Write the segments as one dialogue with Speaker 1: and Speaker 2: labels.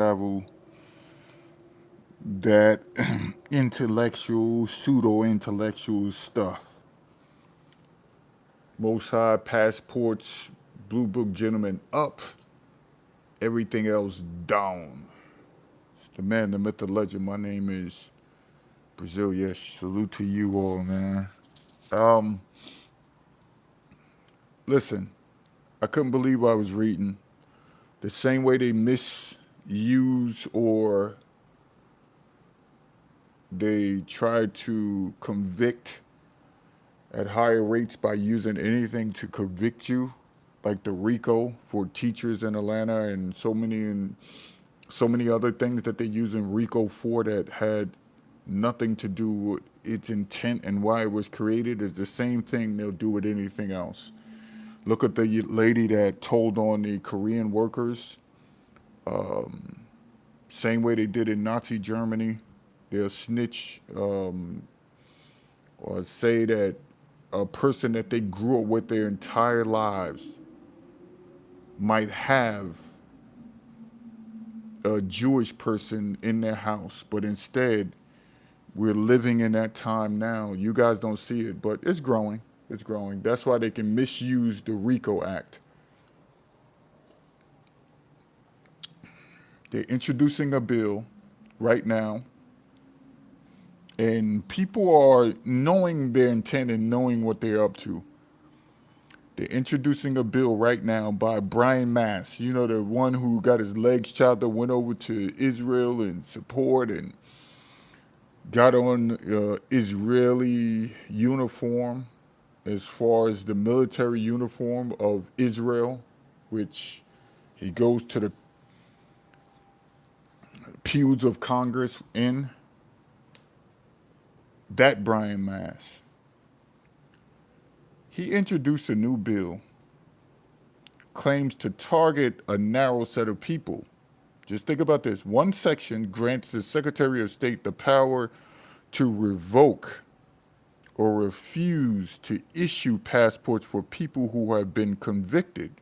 Speaker 1: travel, that intellectual, pseudo intellectual stuff. Most high passports, blue book gentlemen up, everything else down. It's the man, the myth, the legend. My name is Brazil. Yes, salute to you all, man. Um, Listen, I couldn't believe what I was reading. The same way they misuse or they try to convict at higher rates by using anything to convict you, like the RICO for teachers in Atlanta and so many other things that they're using RICO for that had nothing to do with its intent and why it was created is the same thing they'll do with anything else. Look at the lady that told on the Korean workers, same way they did in Nazi Germany. They'll snitch or say that a person that they grew up with their entire lives might have a Jewish person in their house, but instead we're living in that time now. You guys don't see it, but it's growing. It's growing. That's why they can misuse the RICO Act. They're introducing a bill right now, and people are knowing their intent and knowing what they're up to. They're introducing a bill right now by Brian Mass. You know, the one who got his legs chopped that went over to Israel and support and got on Israeli uniform as far as the military uniform of Israel, which he goes to the pews of Congress in. That Brian Mass. He introduced a new bill, claims to target a narrow set of people. Just think about this. One section grants the Secretary of State the power to revoke or refuse to issue passports for people who have been convicted.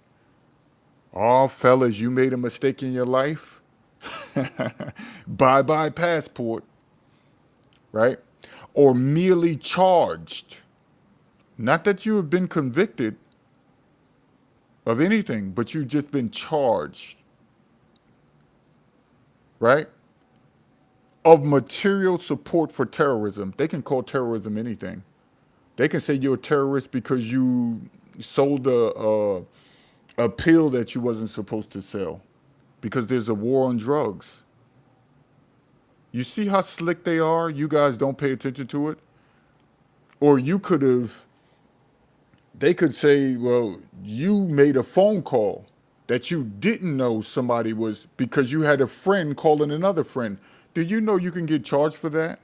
Speaker 1: Oh, fellas, you made a mistake in your life? Bye bye passport, right? Or merely charged. Not that you have been convicted of anything, but you've just been charged, right? Of material support for terrorism. They can call terrorism anything. They can say you're a terrorist because you sold a pill that you wasn't supposed to sell because there's a war on drugs. You see how slick they are? You guys don't pay attention to it? Or you could have, they could say, well, you made a phone call that you didn't know somebody was because you had a friend calling another friend. Do you know you can get charged for that?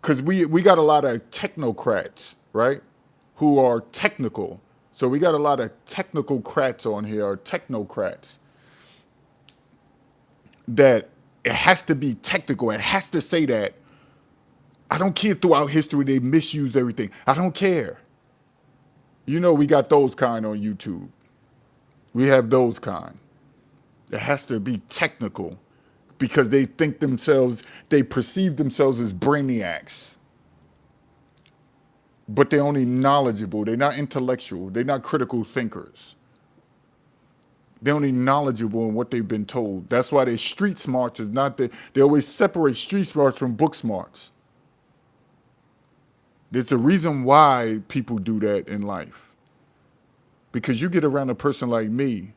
Speaker 1: Because we got a lot of technocrats, right? Who are technical. So we got a lot of technical crats on here, or technocrats, that it has to be technical. It has to say that. I don't care throughout history they misuse everything. I don't care. You know we got those kind on YouTube. We have those kind. It has to be technical because they think themselves, they perceive themselves as brainiacs. But they're only knowledgeable. They're not intellectual. They're not critical thinkers. They're only knowledgeable in what they've been told. That's why their street smarts is not the, they always separate street smarts from book smarts. There's a reason why people do that in life. Because you get around a person like me,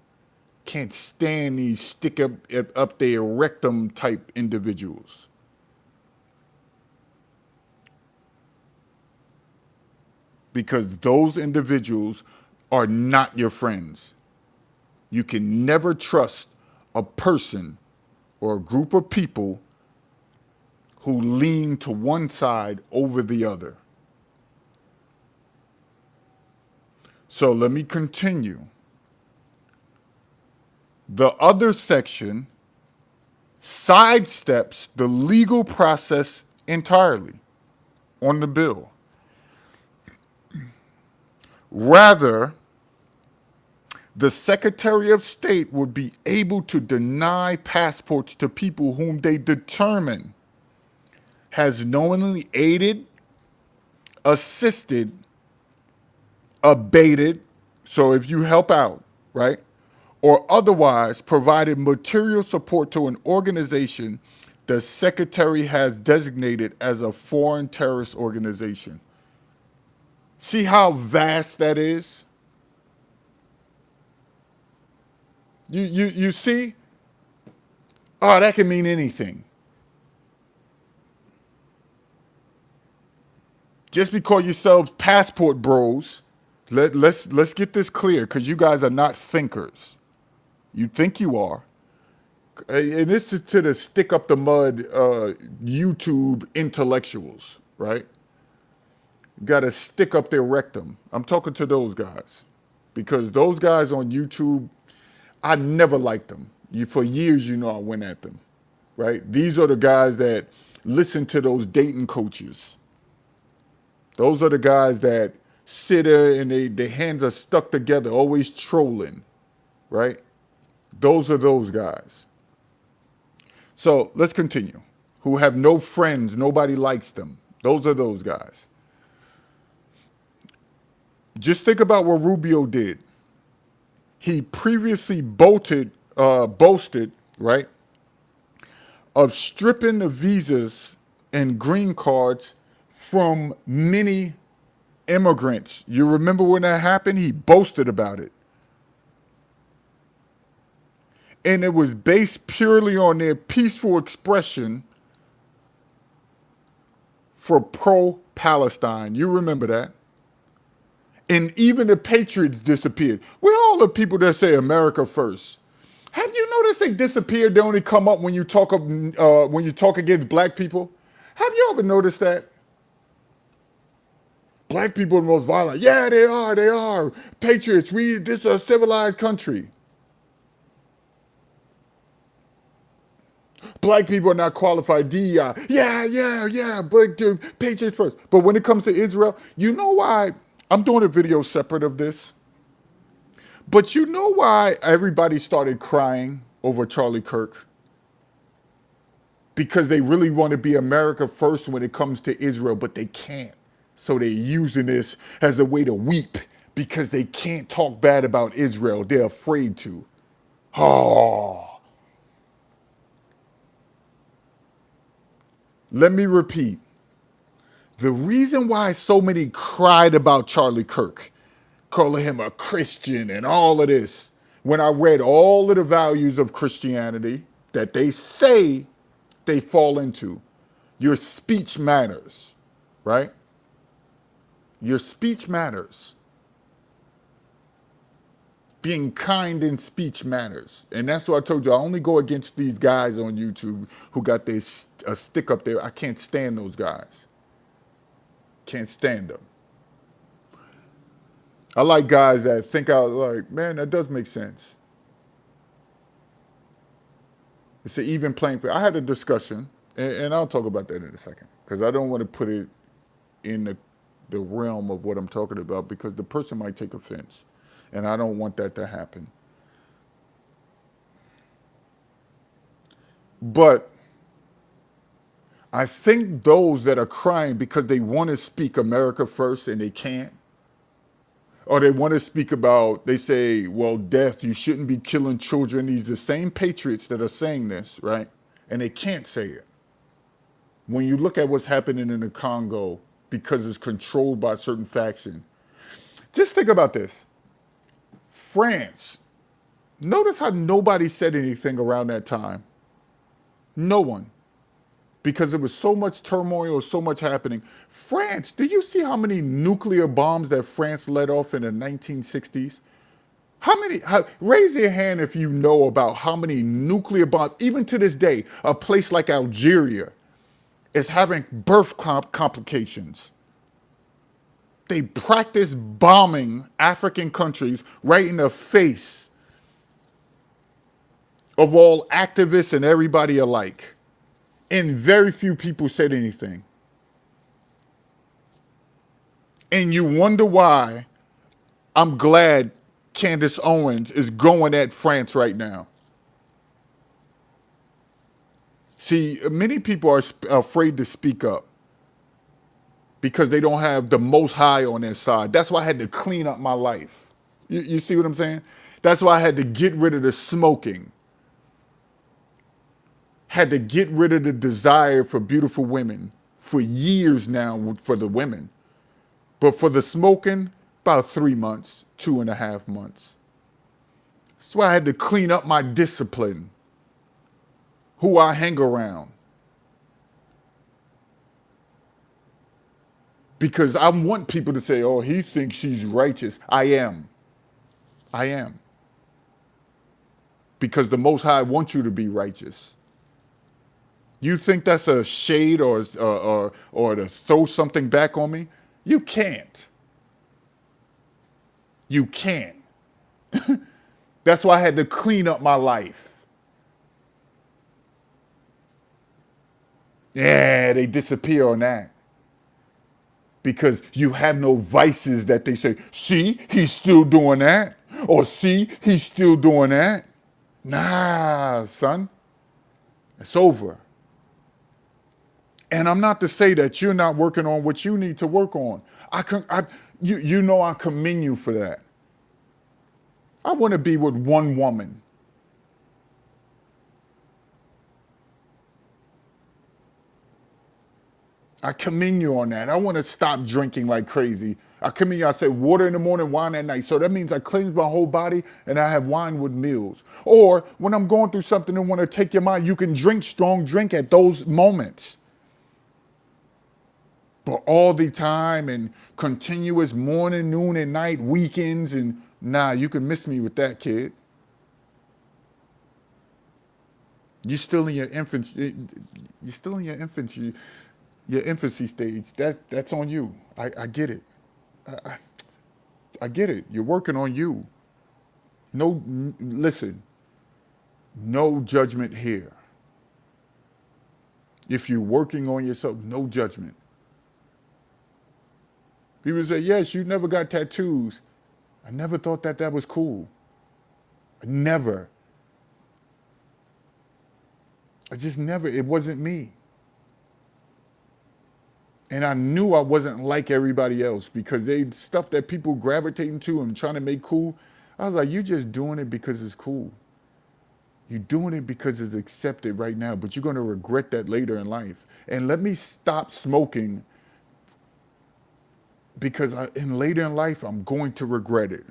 Speaker 1: can't stand these stick up their rectum type individuals. Because those individuals are not your friends. You can never trust a person or a group of people who lean to one side over the other. So let me continue. The other section sidesteps the legal process entirely on the bill. Rather, The Secretary of State would be able to deny passports to people whom they determine has knowingly aided, assisted, abated, so if you help out, right, or otherwise provided material support to an organization the Secretary has designated as a foreign terrorist organization. See how vast that is? You see? Oh, that can mean anything. Just because yourselves passport bros, let's get this clear, because you guys are not thinkers. You think you are. And this is to the stick up the mud YouTube intellectuals, right? Got to stick up their rectum. I'm talking to those guys, because those guys on YouTube, I never liked them. For years, I went at them, right? These are the guys that listen to those dating coaches. Those are the guys that sit there and their hands are stuck together, always trolling, right? Those are those guys. So let's continue. Who have no friends, nobody likes them. Those are those guys. Just think about what Rubio did. He previously boasted, right, of stripping the visas and green cards from many immigrants. You remember when that happened? He boasted about it. And it was based purely on their peaceful expression for pro-Palestine. You remember that? And even the patriots disappeared. We're all the people that say America first. Have you noticed they disappeared? They only come up when you talk against black people. Have you ever noticed that? Black people are the most violent. Yeah, they are. They are. Patriots. This is a civilized country. Black people are not qualified. DEI. Yeah. But Patriots first. But when it comes to Israel, you know why? I'm doing a video separate of this. But you know why everybody started crying over Charlie Kirk? Because they really want to be America first when it comes to Israel, but they can't. So they're using this as a way to weep because they can't talk bad about Israel. They're afraid to. Oh. Let me repeat. The reason why so many cried about Charlie Kirk, calling him a Christian and all of this, when I read all of the values of Christianity that they say they fall into, your speech matters, right? Your speech matters. Being kind in speech matters. And that's what I told you. I only go against these guys on YouTube who got a stick up there. I can't stand those guys. Can't stand them. I like guys that think out like, man, that does make sense. It's an even playing field. I had a discussion, and I'll talk about that in a second, because I don't want to put it in the realm of what I'm talking about, because the person might take offense, and I don't want that to happen. But I think those that are crying because they want to speak America first and they can't, or they want to speak about, they say, well, death, you shouldn't be killing children. These are the same patriots that are saying this, right? And they can't say it. When you look at what's happening in the Congo, because it's controlled by a certain faction, just think about this. France, notice how nobody said anything around that time. No one. Because there was so much turmoil, so much happening. France, do you see how many nuclear bombs that France let off in the 1960s? Raise your hand if you know about how many nuclear bombs, even to this day, a place like Algeria is having birth complications. They practice bombing African countries right in the face of all activists and everybody alike. And very few people said anything. And you wonder why I'm glad Candace Owens is going at France right now. See, many people are afraid to speak up because they don't have the Most High on their side. That's why I had to clean up my life. You see what I'm saying? That's why I had to get rid of the smoking, had to get rid of the desire for beautiful women for years now for the women. But for the smoking, about 3 months, 2.5 months. That's why I had to clean up my discipline, who I hang around. Because I want people to say, oh, he thinks she's righteous. I am. I am. Because the Most High wants you to be righteous. You think that's a shade or to throw something back on me? You can't. You can't. That's why I had to clean up my life. Yeah, they disappear on that. Because you have no vices that they say, see, he's still doing that. Or see, he's still doing that. Nah, son. It's over. And I'm not to say that you're not working on what you need to work on. You know I commend you for that. I want to be with one woman. I commend you on that. I want to stop drinking like crazy. I commend you. I say water in the morning, wine at night. So that means I cleanse my whole body and I have wine with meals. Or when I'm going through something and want to take your mind, you can drink strong drink at those moments. But all the time and continuous morning, noon, and night, weekends, and nah, you can miss me with that, kid. You're still in your infancy. You're still in your infancy stage. That's on you. I get it. I get it. You're working on you. No, listen. No judgment here. If you're working on yourself, no judgment. People say, yes, you never got tattoos. I never thought that was cool. Never. I just never. It wasn't me. And I knew I wasn't like everybody else because they stuff that people gravitating to and trying to make cool. I was like, you're just doing it because it's cool. You're doing it because it's accepted right now, but you're going to regret that later in life. And let me stop smoking because later in life, I'm going to regret it.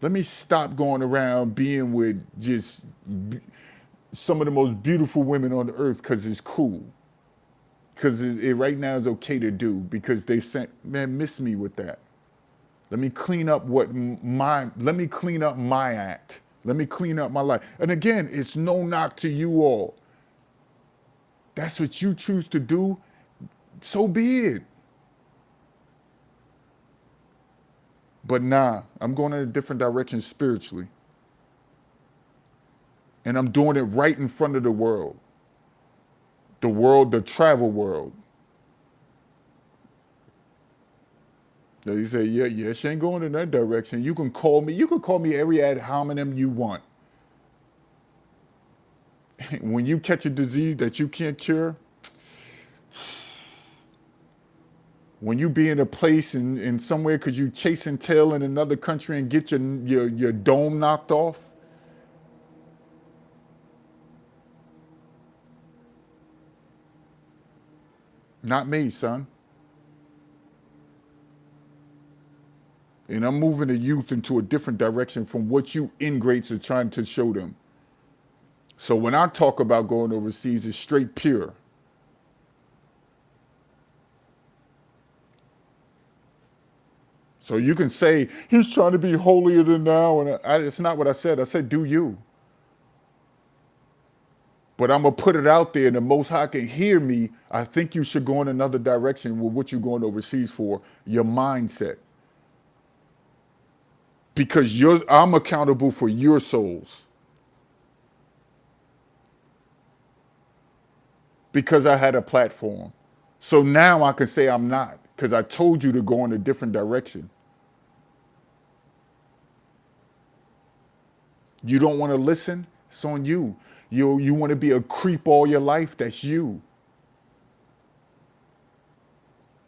Speaker 1: Let me stop going around being with just some of the most beautiful women on the earth because it's cool. Because it right now is okay to do because they sent, man, miss me with that. Let me clean up let me clean up my act. Let me clean up my life. And again, it's no knock to you all. That's what you choose to do, so be it. But nah, I'm going in a different direction spiritually. And I'm doing it right in front of the world. The travel world. They say, yeah, she ain't going in that direction. You can call me every ad hominem you want. When you catch a disease that you can't cure, when you be in a place in somewhere because you chasing tail in another country and get your dome knocked off, not me, son. And I'm moving the youth into a different direction from what you ingrates are trying to show them. So when I talk about going overseas, it's straight pure. So you can say, he's trying to be holier than thou, and it's not what I said. I said, do you. But I'm going to put it out there, and the Most High can hear me. I think you should go in another direction with what you're going overseas for, your mindset. Because I'm accountable for your souls. Because I had a platform. So now I can say I'm not, because I told you to go in a different direction. You don't want to listen? It's on you. You want to be a creep all your life? That's you.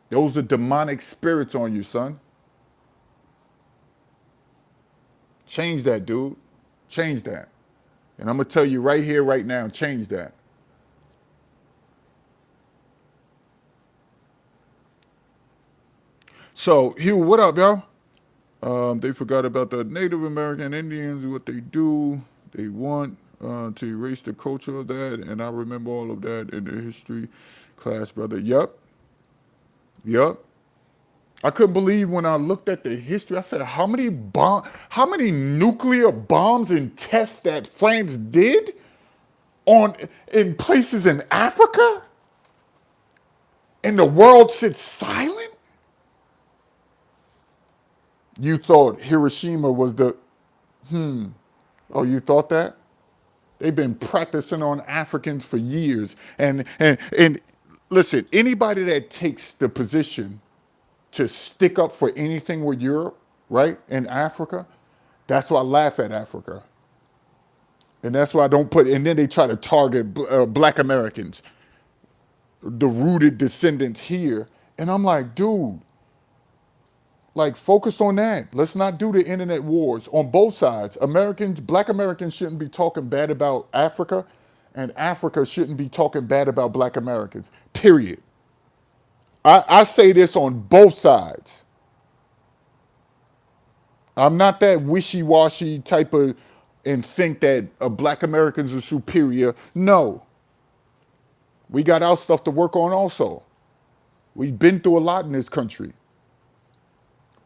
Speaker 1: Those are demonic spirits on you, son. Change that, dude. Change that. And I'm going to tell you right here, right now, change that. So, Hugh, what up, y'all? They forgot about the Native American Indians, what they do. They want to erase the culture of that. And I remember all of that in the history class, brother. Yup. Yup. I couldn't believe when I looked at the history. I said, how many nuclear bombs and tests that France did on in places in Africa, and the world sits silent? You thought Hiroshima was the oh, you thought that? They've been practicing on Africans for years. And listen, anybody that takes the position to stick up for anything with Europe, right, in Africa, that's why I laugh at Africa. And that's why I don't put, and then they try to target black Americans, the rooted descendants here. And I'm like, dude, like focus on that. Let's not do the internet wars on both sides. Americans, black Americans shouldn't be talking bad about Africa, and Africa shouldn't be talking bad about black Americans, period. I say this on both sides. I'm not that wishy-washy type of and think that black Americans are superior. No, we got our stuff to work on also. We've been through a lot in this country,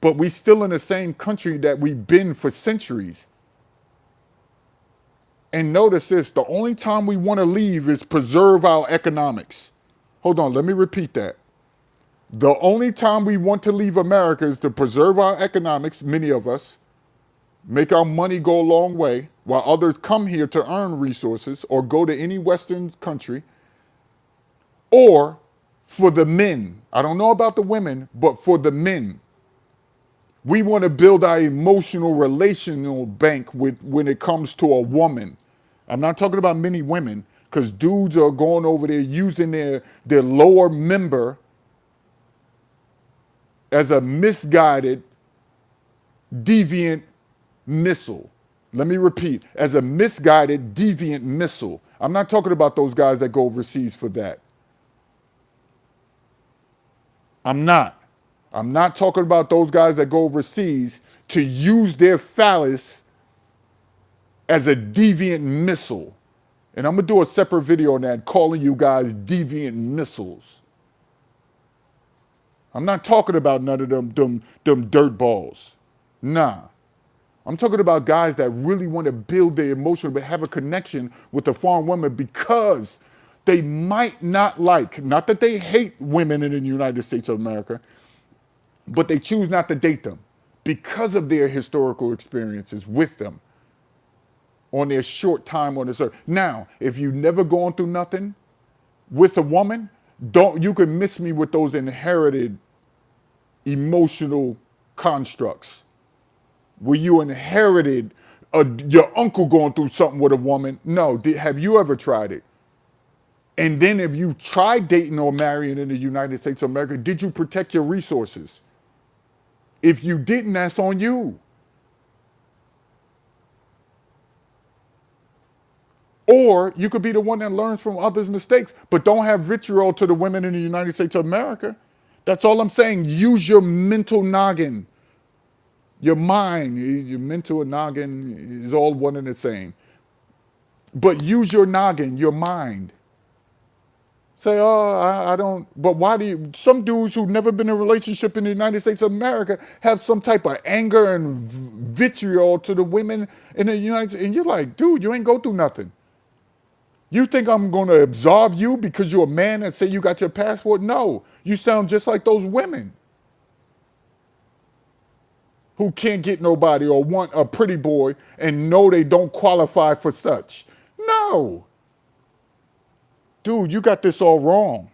Speaker 1: but we still in the same country that we've been for centuries. And notice this, the only time we want to leave is preserve our economics. Hold on, let me repeat that. The only time we want to leave America is to preserve our economics, many of us, make our money go a long way, while others come here to earn resources or go to any Western country, or for the men. I don't know about the women, but for the men. We want to build our emotional relational bank with when it comes to a woman. I'm not talking about many women, because dudes are going over there using their lower member as a misguided, deviant missile. Let me repeat, as a misguided, deviant missile. I'm not talking about those guys that go overseas for that. I'm not. I'm not talking about those guys that go overseas to use their phallus as a deviant missile. And I'm going to do a separate video on that, calling you guys deviant missiles. I'm not talking about none of them dirt balls. Nah. I'm talking about guys that really want to build their emotion, but have a connection with the foreign woman because they might not like, not that they hate women in the United States of America, but they choose not to date them because of their historical experiences with them on their short time on this earth. Now, if you've never gone through nothing with a woman, you can miss me with those inherited emotional constructs where you inherited your uncle going through something with a woman. No, have you ever tried it? And then if you tried dating or marrying in the United States of America, did you protect your resources? If you didn't, that's on you. Or you could be the one that learns from others' mistakes, but don't have vitriol to the women in the United States of America. That's all I'm saying. Use your mental noggin. Your mind, your mental noggin is all one and the same. But use your noggin, your mind. Say, oh, I don't, but why do you, some dudes who've never been in a relationship in the United States of America have some type of anger and vitriol to the women in the United States. And you're like, dude, you ain't go through nothing. You think I'm going to absolve you because you're a man and say you got your passport? No, you sound just like those women who can't get nobody or want a pretty boy and know they don't qualify for such. No. Dude, you got this all wrong.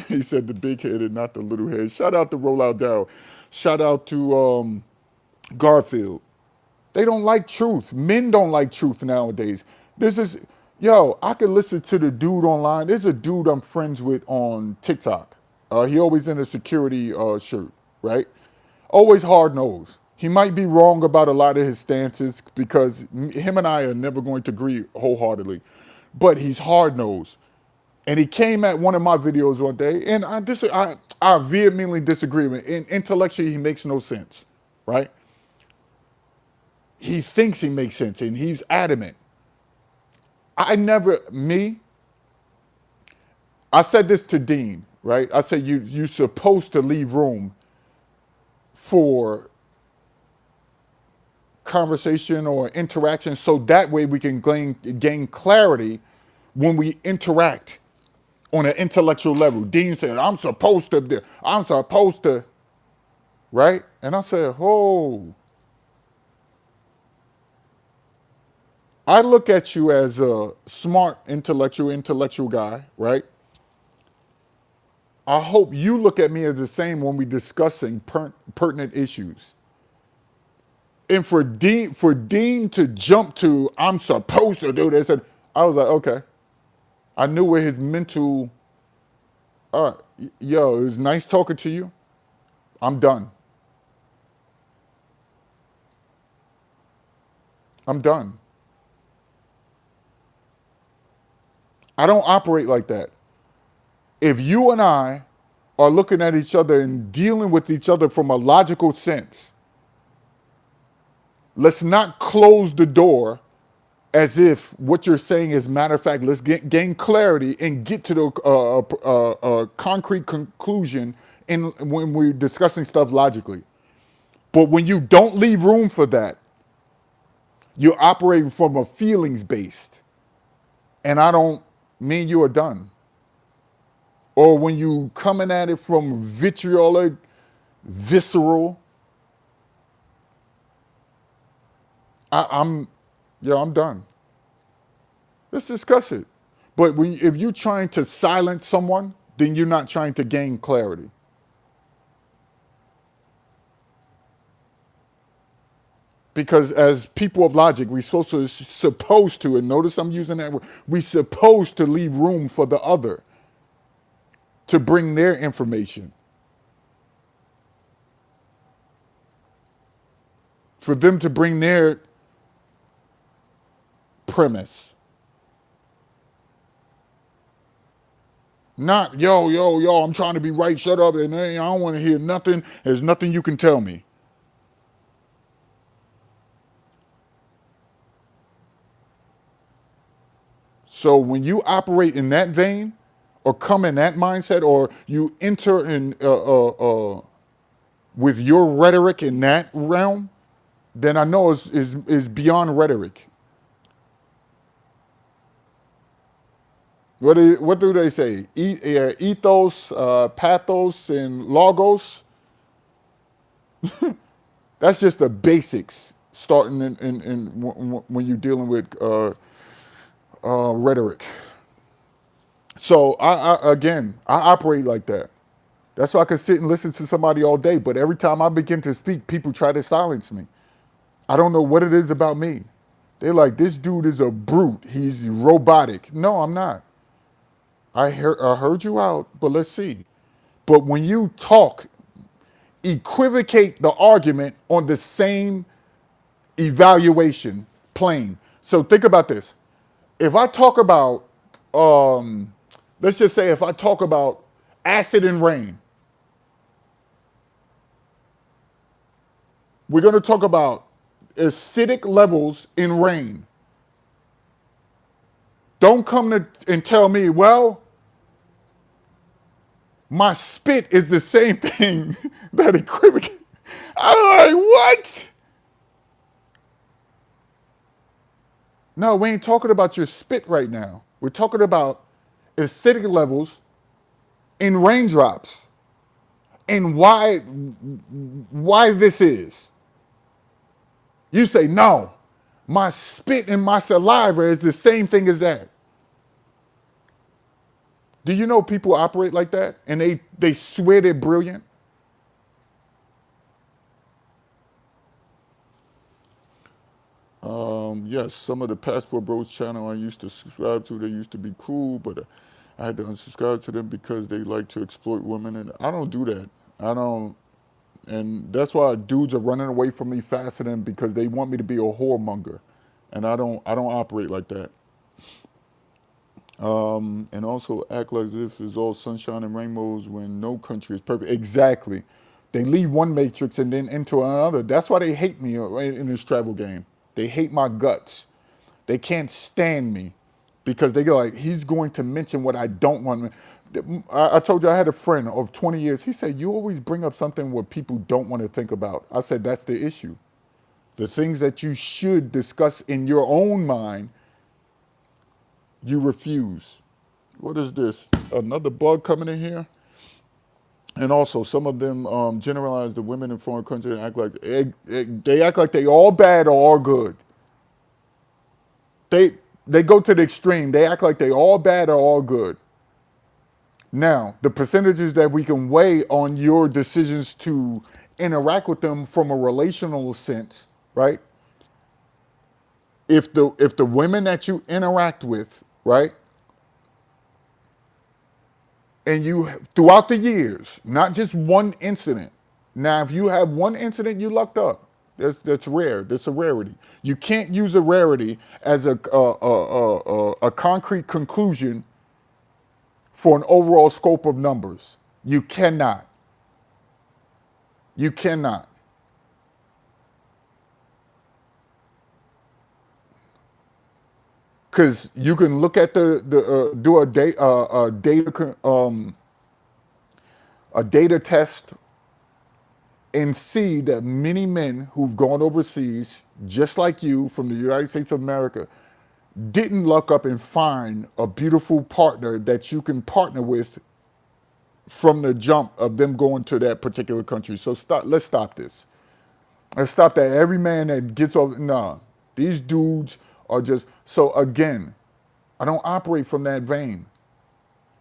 Speaker 1: He said the big headed, not the little head. Shout out to Rollout Dow. Shout out to Garfield. They don't like truth. Men don't like truth nowadays. This is, yo, I could listen to the dude online. There's a dude I'm friends with on TikTok. He always in a security shirt, right? Always hard nosed. He might be wrong about a lot of his stances because him and I are never going to agree wholeheartedly. But he's hard nosed. And he came at one of my videos one day, and I vehemently disagree with him. Intellectually, he makes no sense, right? He thinks he makes sense, and he's adamant. I said this to Dean, right? I said, you're supposed to leave room for conversation or interaction so that way we can gain clarity when we interact on an intellectual level. Dean said, I'm supposed to, right? And I said, oh, I look at you as a smart intellectual guy, right? I hope you look at me as the same when we're discussing pertinent issues. And for Dean to jump to, I'm supposed to do this, and I was like, okay. I knew where his mental, yo, it was nice talking to you. I'm done. I'm done. I don't operate like that. If you and I are looking at each other and dealing with each other from a logical sense, let's not close the door as if what you're saying is matter of fact. Let's gain clarity and get to the concrete conclusion when we're discussing stuff logically. But when you don't leave room for that, you're operating from a feelings based. And I don't mean you are done. Or when you coming at it from vitriolic, visceral, I'm done. Let's discuss it. But if you're trying to silence someone, then you're not trying to gain clarity. Because as people of logic, we're supposed to, and notice I'm using that word, we're supposed to leave room for the other to bring their information. For them to bring their premise. Not, yo, I'm trying to be right, shut up, and I don't want to hear nothing. There's nothing you can tell me. So when you operate in that vein, or come in that mindset, or you enter in with your rhetoric in that realm, then I know is beyond rhetoric. What do they say? Ethos, pathos, and logos. That's just the basics. Starting when you're dealing with rhetoric. So I operate like that. That's why I can sit and listen to somebody all day. But every time I begin to speak, people try to silence me. I don't know what it is about me. They're like, this dude is a brute. He's robotic. No, I'm not. I heard you out, but let's see. But when you talk, equivocate the argument on the same evaluation plane. So think about this. If I talk about, let's just say if I talk about acid and rain, we're going to talk about acidic levels in rain. Don't come and tell me, well, my spit is the same thing that equivocates. I'm like, what? No, we ain't talking about your spit right now. We're talking about acidic levels in raindrops and why this is. You say, no, my spit and my saliva is the same thing as that. Do you know people operate like that? And they swear they're brilliant? Yes, some of the Passport Bros channel I used to subscribe to, they used to be cool, but I had to unsubscribe to them because they like to exploit women, and I don't do that. I don't, and that's why dudes are running away from me faster than because they want me to be a whoremonger, and I don't. I don't operate like that. And also act like this is all sunshine and rainbows when no country is perfect. Exactly. They leave one matrix and then into another. That's why they hate me in this travel game. They hate my guts. They can't stand me because they go like, he's going to mention what I don't want. I told you I had a friend of 20 years. He said, you always bring up something what people don't want to think about. I said, that's the issue. The things that you should discuss in your own mind, you refuse. What is this? Another bug coming in here? And also, some of them generalize the women in foreign countries and act like they act like they all bad or all good. They go to the extreme. They act like they all bad or all good. Now, the percentages that we can weigh on your decisions to interact with them from a relational sense, right? If the women that you interact with, right, and you throughout the years, not just one incident. Now, if you have one incident, you lucked up. That's rare. That's a rarity. You can't use a rarity as a concrete conclusion for an overall scope of numbers. You cannot. You cannot. Because you can look at do a data test and see that many men who've gone overseas, just like you from the United States of America, didn't luck up and find a beautiful partner that you can partner with from the jump of them going to that particular country. So let's stop this. Let's stop that. Every man that gets over, nah, these dudes are just, so again, I don't operate from that vein.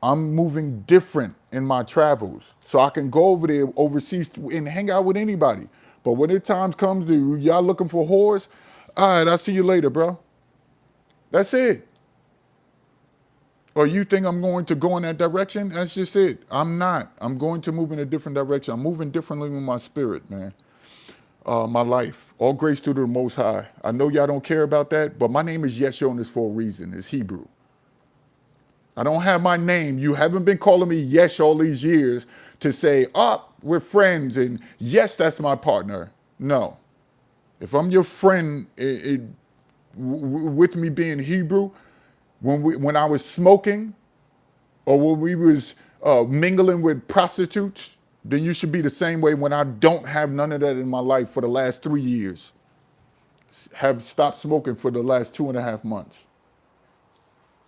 Speaker 1: I'm moving different in my travels. So I can go over there overseas and hang out with anybody. But when the time comes to y'all looking for whores, all right, I'll see you later, bro. That's it. Or you think I'm going to go in that direction? That's just it. I'm not. I'm going to move in a different direction. I'm moving differently with my spirit, man. My life. All grace to the Most High. I know y'all don't care about that, but my name is YeshYonas for a reason. It's Hebrew. I don't have my name. You haven't been calling me Yesh all these years to say, oh, we're friends and yes, that's my partner. No. If I'm your friend with me being Hebrew, when I was smoking or when we was mingling with prostitutes, then you should be the same way when I don't have none of that in my life for the last 3 years. Have stopped smoking for the last 2.5 months.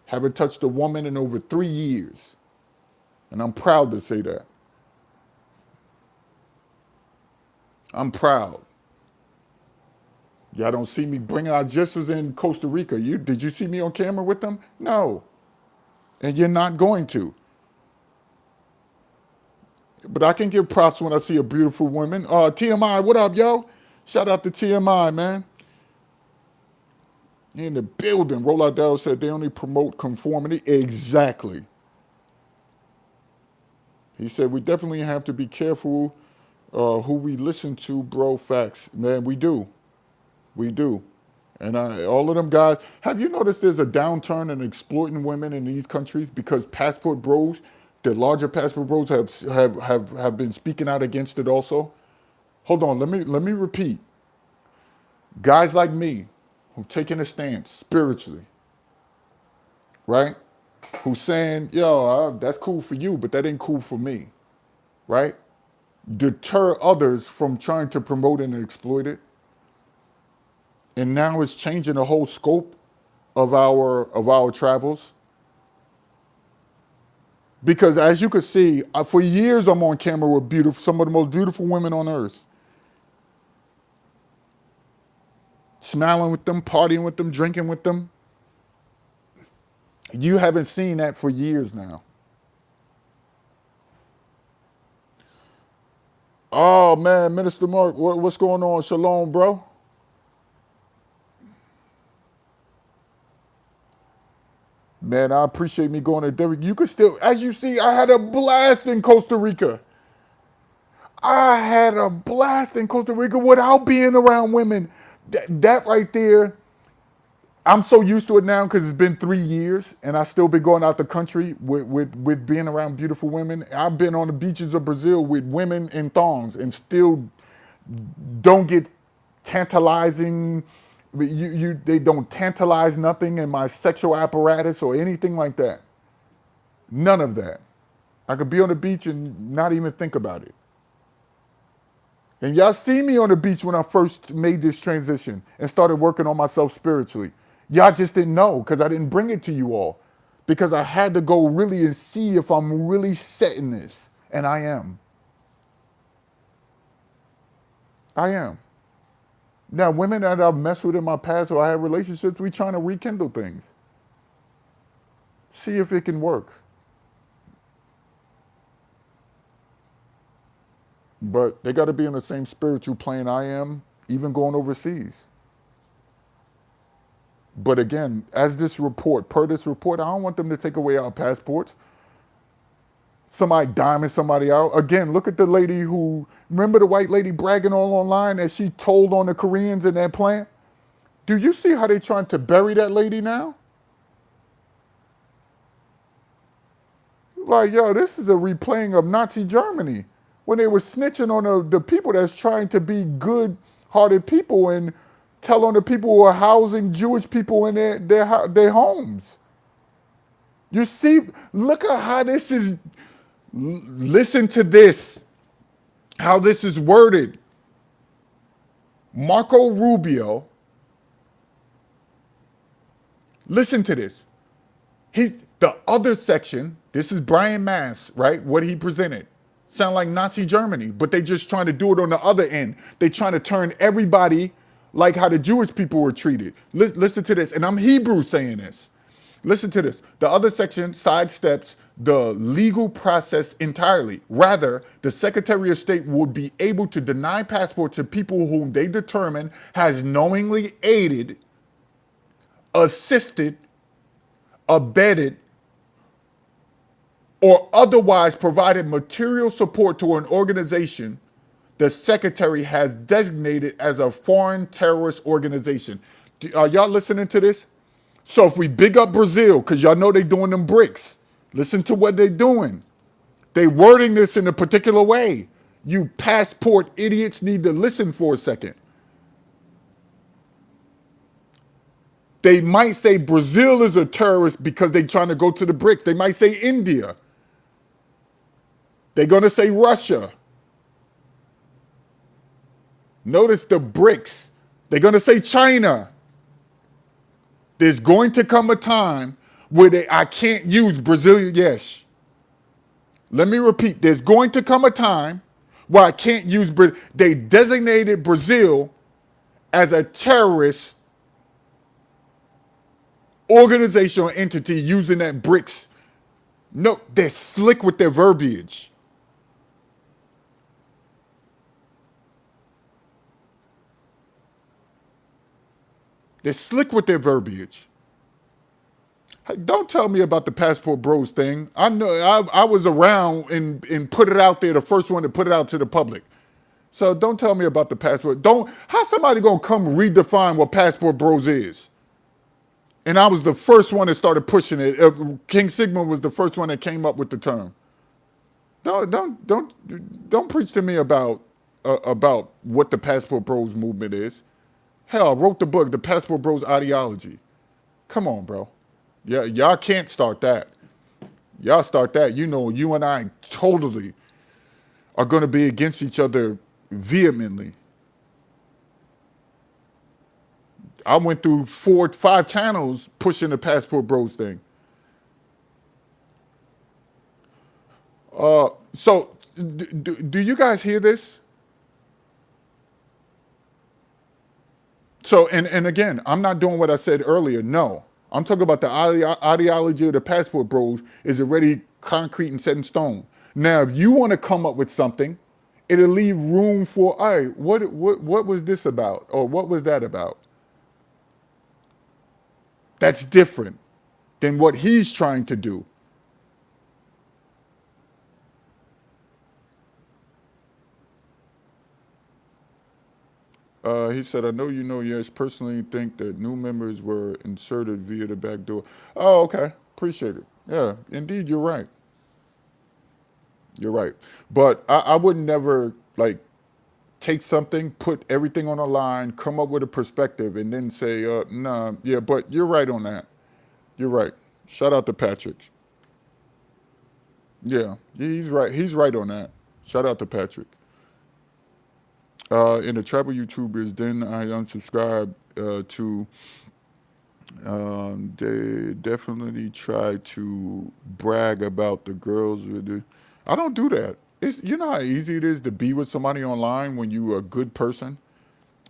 Speaker 1: Haven't touched a woman in over 3 years. And I'm proud to say that. I'm proud. Y'all don't see me bringing, I just was in Costa Rica. Did you see me on camera with them? No. And you're not going to. But I can give props when I see a beautiful woman. TMI, what up, yo? Shout out to TMI, man. In the building. Rollout Dow said they only promote conformity. Exactly. He said we definitely have to be careful who we listen to, bro. Facts. Man, we do. We do. And all of them guys, have you noticed there's a downturn in exploiting women in these countries because passport bros, the larger passport bros have been speaking out against it also? Hold on, let me repeat. Guys like me who taking a stance spiritually, right? Who's saying, yo, that's cool for you, but that ain't cool for me, right? Deter others from trying to promote and exploit it. And now it's changing the whole scope of our travels. Because as you can see, for years I'm on camera with some of the most beautiful women on earth. Smiling with them, partying with them, drinking with them. You haven't seen that for years now. Oh man, Minister Mark, what's going on? Shalom, bro. Man, I appreciate me going to Derek. You could still, as you see, I had a blast in Costa Rica. I had a blast in Costa Rica without being around women. That right there, I'm so used to it now because it's been 3 years and I still been going out the country with being around beautiful women. I've been on the beaches of Brazil with women in thongs and still don't get tantalizing. They don't tantalize nothing in my sexual apparatus or anything like that. None of that. I could be on the beach and not even think about it. And y'all see me on the beach when I first made this transition and started working on myself spiritually. Y'all just didn't know because I didn't bring it to you all. Because I had to go really and see if I'm really set in this. And I am. I am. Now, women that I've messed with in my past or I have relationships, we trying to rekindle things. See if it can work. But they got to be on the same spiritual plane I am, even going overseas. But again, as this report, per this report, I don't want them to take away our passports. Somebody diming somebody out. Again, look at the lady who, remember the white lady bragging all online that she told on the Koreans in that plant? Do you see how they trying to bury that lady now? Like, yo, this is a replaying of Nazi Germany when they were snitching on the people that's trying to be good-hearted people and tell on the people who are housing Jewish people in their homes. You see, look at how this is, listen to this, how this is worded. Marco Rubio, listen to this. He's the other section, this is Brian Mass, right? What he presented. Sound like Nazi Germany, but they just trying to do it on the other end. They trying to turn everybody like how the Jewish people were treated. Listen to this, and I'm Hebrew saying this. Listen to this. The other section sidesteps the legal process entirely. Rather, the Secretary of State would be able to deny passports to people whom they determine has knowingly aided, assisted, abetted, or otherwise provided material support to an organization the secretary has designated as a foreign terrorist organization. Are y'all listening to this? So if we big up Brazil, because y'all know they doing them bricks, listen to what they doing. They wording this in a particular way. You passport idiots need to listen for a second. They might say Brazil is a terrorist because they trying to go to the BRICS. They might say India. They're going to say Russia. Notice the BRICS. They're going to say China. There's going to come a time where I can't use Brazilian. Yes. Let me repeat. There's going to come a time where I can't use Brazil. They designated Brazil as a terrorist organization or entity using that BRICS. No, they're slick with their verbiage. They're slick with their verbiage. Hey, don't tell me about the passport bros thing. I know I was around and put it out there, the first one to put it out to the public. So don't tell me about the passport. How somebody gonna come redefine what passport bros is? And I was the first one that started pushing it. King Sigmund was the first one that came up with the term. Don't preach to me about what the passport bros movement is. Hell, I wrote the book, The Passport Bros Ideology. Come on, bro. Yeah, y'all can't start that. Y'all start that. You know, you and I totally are going to be against each other vehemently. I went through 4-5 channels pushing the Passport Bros thing. So, do you guys hear this? So, and again, I'm not doing what I said earlier. No, I'm talking about the ideology of the Passport Bros is already concrete and set in stone. Now, if you want to come up with something, it'll leave room for, all right, what was this about? Or what was that about? That's different. than what he's trying to do. He said, I know you know, yes, personally think that new members were inserted via the back door. Oh, okay. Appreciate it. Yeah, indeed, you're right. You're right. But I would never, like, take something, put everything on a line, come up with a perspective, and then say, nah, yeah, but you're right on that. You're right. Shout out to Patrick. Yeah, he's right. He's right on that. Shout out to Patrick. In the travel YouTubers, then I unsubscribed to. They definitely try to brag about the girls with the. I don't do that. It's, you know how easy it is to be with somebody online when you're a good person.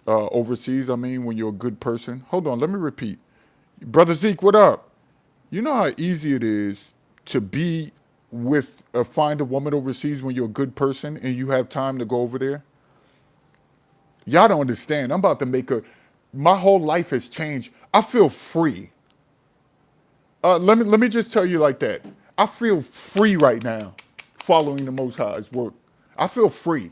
Speaker 1: Overseas, I mean, when you're a good person. Hold on, let me repeat. Brother Zeke, what up? You know how easy it is to be with find a woman overseas when you're a good person and you have time to go over there? Y'all don't understand. I'm about to make a. My whole life has changed. I feel free. Let me just tell you like that. I feel free right now, following the Most High's work. I feel free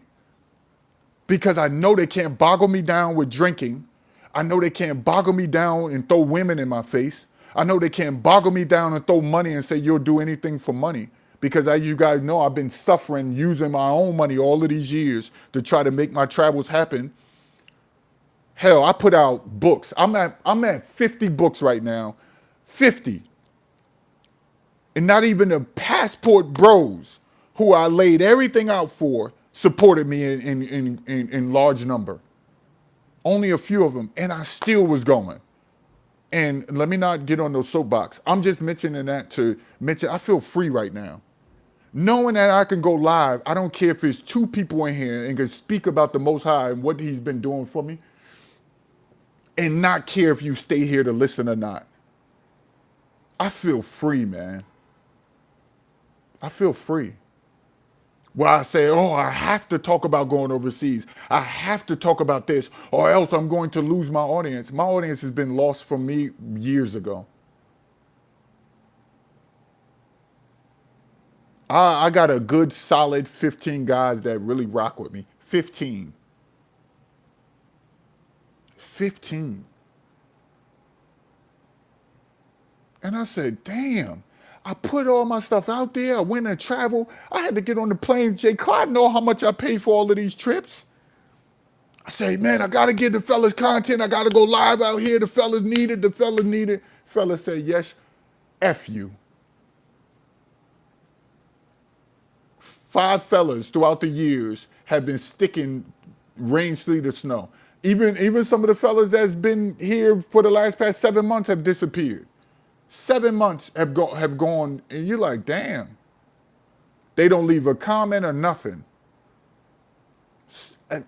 Speaker 1: because I know they can't boggle me down with drinking. I know they can't boggle me down and throw women in my face. I know they can't boggle me down and throw money and say you'll do anything for money. Because as you guys know, I've been suffering using my own money all of these years to try to make my travels happen. Hell, I put out books. I'm at 50 books right now. 50. And not even the passport bros who I laid everything out for supported me in large number. Only a few of them, and I still was going. And let me not get on those soapbox. I'm just mentioning that to mention I feel free right now. Knowing that I can go live, I don't care if it's two people in here and can speak about the Most High and what he's been doing for me, and not care if you stay here to listen or not. I feel free, man. I feel free. Where I say, oh, I have to talk about going overseas. I have to talk about this, or else I'm going to lose my audience. My audience has been lost from me years ago. I got a good solid 15 guys that really rock with me. 15. 15. And I said, damn, I put all my stuff out there. I went and traveled. I had to get on the plane. Jay Clyde know how much I paid for all of these trips. I say, man, I got to give the fellas content. I got to go live out here. The fellas need it. The fellas need it. Fellas say, yes, F you. 5 fellas throughout the years have been sticking rain, sleet, or snow. Even some of the fellas that's been here for the last past 7 months have disappeared. 7 months have gone, and you're like, damn. They don't leave a comment or nothing. And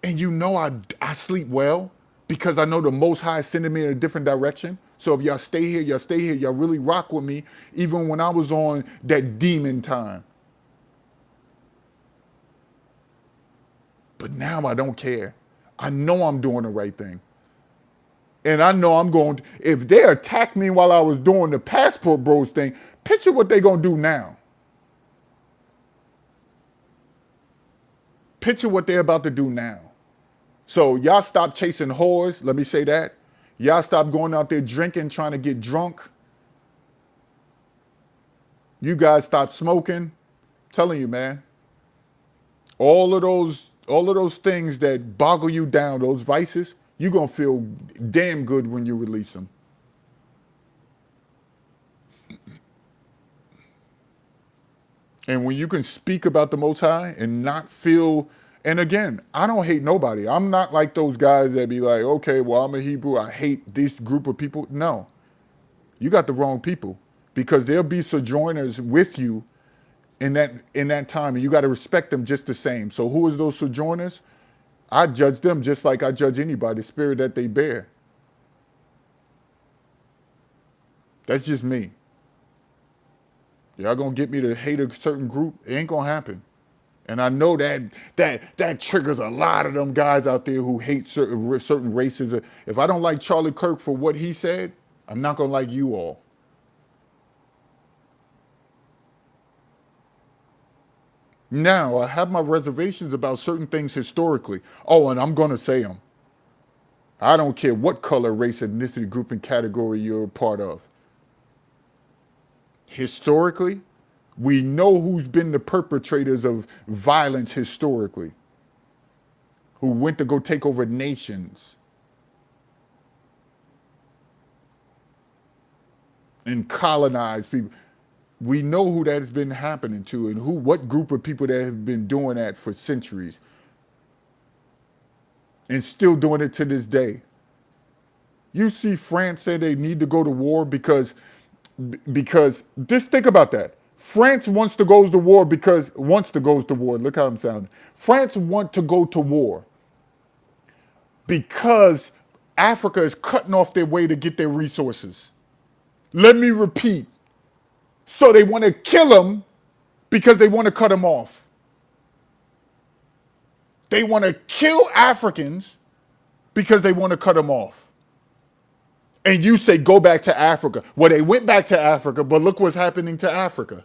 Speaker 1: you know I sleep well because I know the Most High is sending me in a different direction. So if y'all stay here, y'all stay here. Y'all really rock with me, even when I was on that demon time. But now I don't care. I know I'm doing the right thing. And I know I'm going to, if they attacked me while I was doing the passport bros thing, picture what they going to do now. Picture what they're about to do now. So y'all stop chasing whores. Let me say that. Y'all stop going out there drinking, trying to get drunk. You guys stop smoking. I'm telling you, man. All of those things that boggle you down, those vices, you're going to feel damn good when you release them. And when you can speak about the Most High and not feel, and again, I don't hate nobody. I'm not like those guys that be like, okay, well, I'm a Hebrew. I hate this group of people. No, you got the wrong people because there'll be sojourners with you in that time, and you got to respect them just the same. So who is those sojourners? I judge them just like I judge anybody, the spirit that they bear. That's just me. Y'all gonna get me to hate a certain group? It ain't gonna happen. And I know that triggers a lot of them guys out there who hate certain races. If I don't like Charlie Kirk for what he said, I'm not going to like you all. Now, I have my reservations about certain things historically. Oh, and I'm going to say them. I don't care what color, race, ethnicity, group, and category you're a part of. Historically, we know who's been the perpetrators of violence historically, who went to go take over nations and colonize people. We know who that has been happening to and what group of people that have been doing that for centuries and still doing it to this day. You see France say they need to go to war because just think about that. France wants to go to war because wants to go to war. Look how I'm sounding. France want to go to war because Africa is cutting off their way to get their resources. Let me repeat. So they want to kill them because they want to cut them off. They want to kill Africans because they want to cut them off. And you say, go back to Africa. Well, they went back to Africa, but look what's happening to Africa.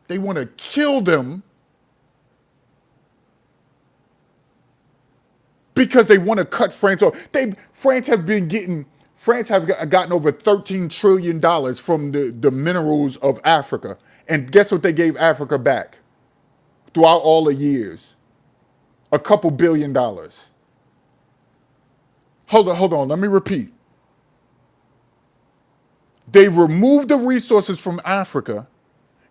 Speaker 1: They want to kill them because they want to cut France off. France have gotten over $13 trillion from the minerals of Africa. And guess what they gave Africa back throughout all the years? A couple $billion. Hold on, let me repeat. They removed the resources from Africa,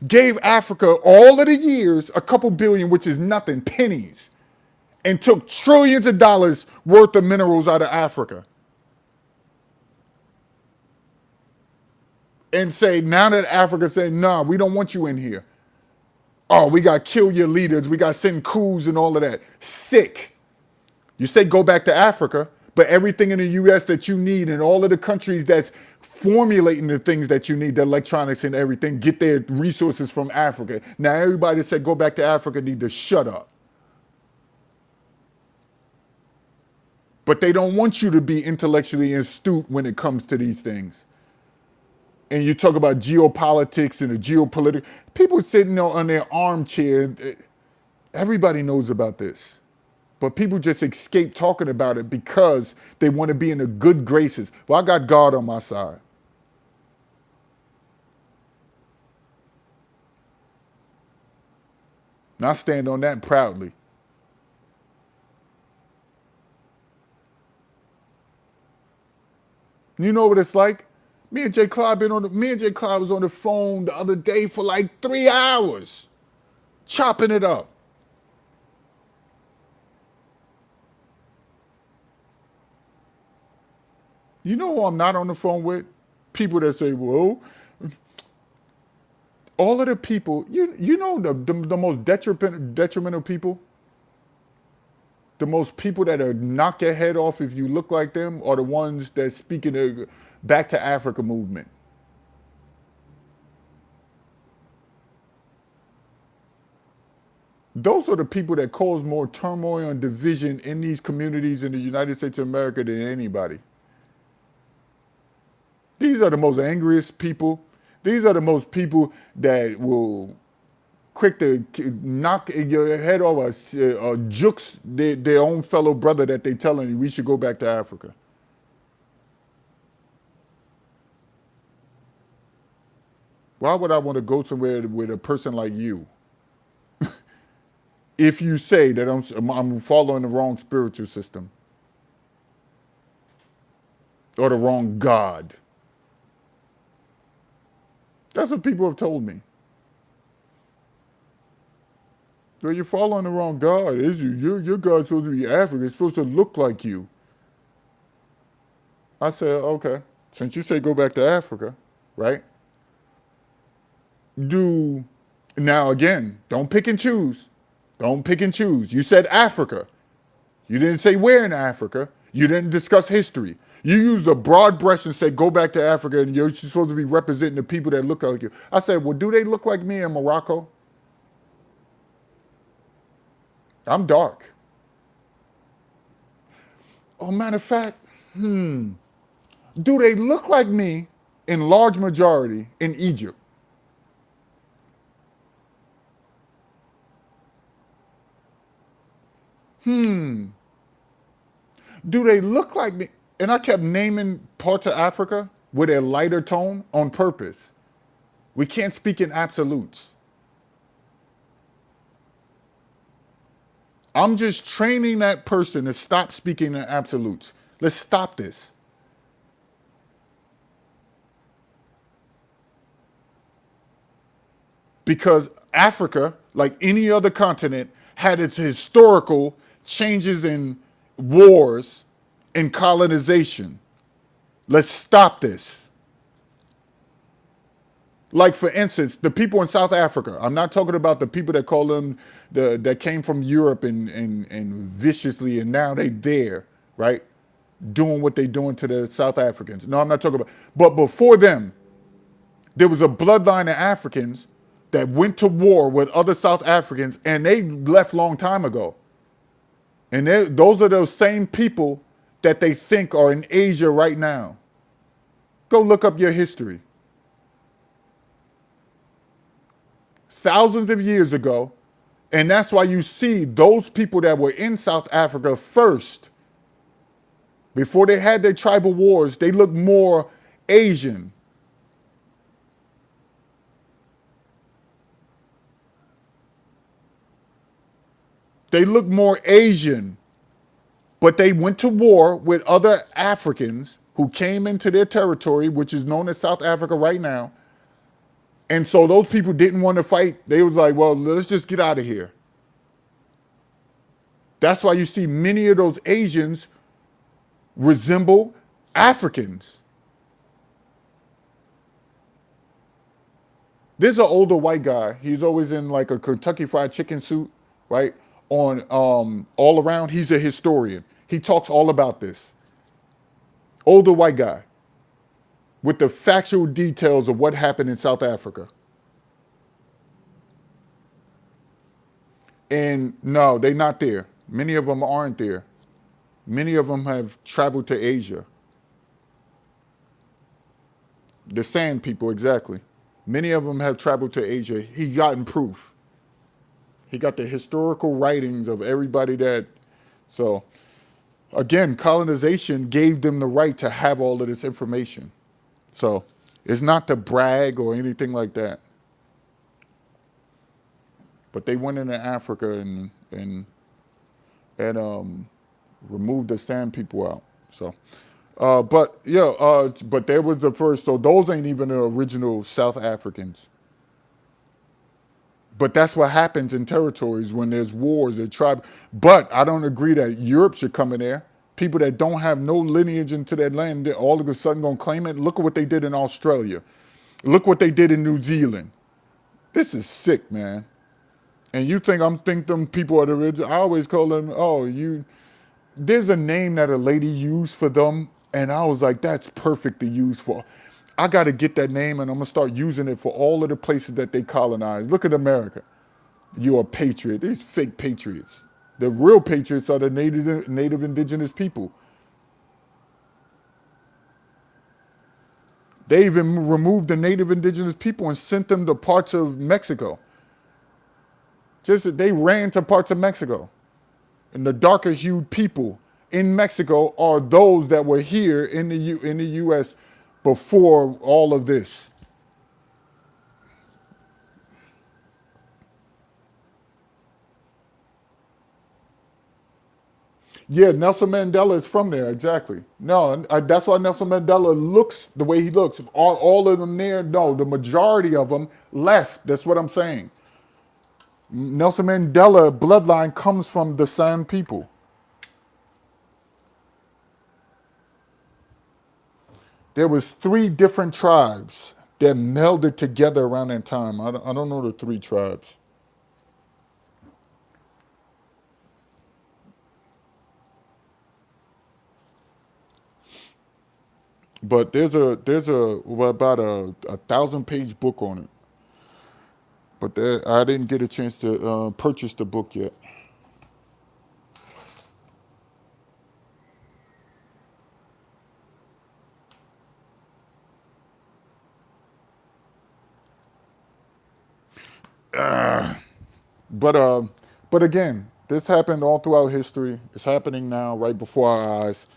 Speaker 1: gave Africa all of the years a couple billion, which is nothing, pennies, and took trillions of dollars worth of minerals out of Africa. And say, now that Africa said, nah, we don't want you in here. Oh, we got to kill your leaders. We got to send coups and all of that. Sick. You say go back to Africa, but everything in the U.S. that you need and all of the countries that's formulating the things that you need, the electronics and everything, get their resources from Africa. Now everybody that said go back to Africa need to shut up. But they don't want you to be intellectually astute when it comes to these things. And you talk about geopolitics and the geopolitical, people sitting there on their armchair, everybody knows about this. But people just escape talking about it because they want to be in the good graces. Well, I got God on my side. And I stand on that proudly. You know what it's like? Me and Jay Clyde was on the phone the other day for like 3 hours, chopping it up. You know who I'm not on the phone with? People that say, well, all of the people, you know the most detrimental people? The most people that are knock your head off if you look like them are the ones that speak in the Back to Africa movement. Those are the people that cause more turmoil and division in these communities in the United States of America than anybody. These are the most angriest people. These are the most people that will quick to knock your head off or jukes their own fellow brother that they telling you we should go back to Africa. Why would I want to go somewhere with a person like you? If you say that I'm following the wrong spiritual system or the wrong God. That's what people have told me. Well, you're following the wrong God. Your God's supposed to be Africa. It's supposed to look like you. I said, okay, since you say go back to Africa, right? Now again, don't pick and choose. Don't pick and choose. You said Africa. You didn't say where in Africa. You didn't discuss history. You used a broad brush and said, go back to Africa and you're supposed to be representing the people that look like you. I said, well, do they look like me in Morocco? I'm dark. Oh, matter of fact, do they look like me in large majority in Egypt? Do they look like me? And I kept naming parts of Africa with a lighter tone on purpose. We can't speak in absolutes. I'm just training that person to stop speaking in absolutes. Let's stop this. Because Africa, like any other continent, had its historical changes in wars and colonization. Let's stop this. Like for instance, the people in South Africa. I'm not talking about the people that call them that came from Europe and viciously and now they there, right? Doing what they doing to the South Africans. No, I'm not talking about. But before them, there was a bloodline of Africans that went to war with other South Africans and they left long time ago. And those are those same people that they think are in Asia right now. Go look up your history. Thousands of years ago. And that's why you see those people that were in South Africa first, before they had their tribal wars, they looked more Asian. They looked more Asian, but they went to war with other Africans who came into their territory, which is known as South Africa right now. And so those people didn't want to fight. They was like, well, let's just get out of here. That's why you see many of those Asians resemble Africans. There's an older white guy. He's always in like a Kentucky Fried Chicken suit, right? On All Around. He's a historian. He talks all about this. Older white guy with the factual details of what happened in South Africa. And no, they're not there. Many of them aren't there. Many of them have traveled to Asia. The sand people, exactly. Many of them have traveled to Asia. He gotten proof. He got the historical writings of everybody that. So, again, colonization gave them the right to have all of this information. So, it's not to brag or anything like that. But they went into Africa and removed the sand people out. So, but there was the first. So those ain't even the original South Africans. But that's what happens in territories when there's wars, there's tribe. But I don't agree that Europe should come in there. People that don't have no lineage into that land, they're all of a sudden gonna claim it. Look at what they did in Australia. Look what they did in New Zealand. This is sick, man. And you think them people are the original? I always call them. Oh, you. There's a name that a lady used for them, and I was like, that's perfect to use for. I got to get that name, and I'm gonna start using it for all of the places that they colonized. Look at America. You're a patriot. These fake patriots. The real patriots are the native indigenous people. They even removed the native indigenous people and sent them to parts of Mexico. Just that they ran to parts of Mexico. And the darker hued people in Mexico are those that were here in the U.S. before all of this. Yeah, Nelson Mandela is from there, exactly. No, that's why Nelson Mandela looks the way he looks. All of them there, no, the majority of them left. That's what I'm saying. Nelson Mandela bloodline comes from the San people. There was three different tribes that melded together around that time. I don't know the three tribes. But there's well, about a 1,000-page book on it. But I didn't get a chance to purchase the book yet. But uh, but again, this happened all throughout history. It's happening now, right before our eyes.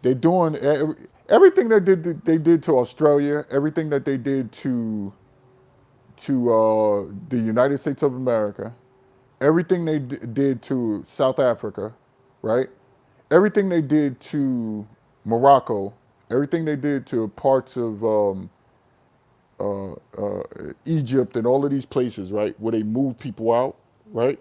Speaker 1: They're doing everything they did to Australia, everything that they did to the United States of America, everything they did to South Africa, right? Everything they did to Morocco, everything they did to parts of Egypt and all of these places, right, where they move people out, right?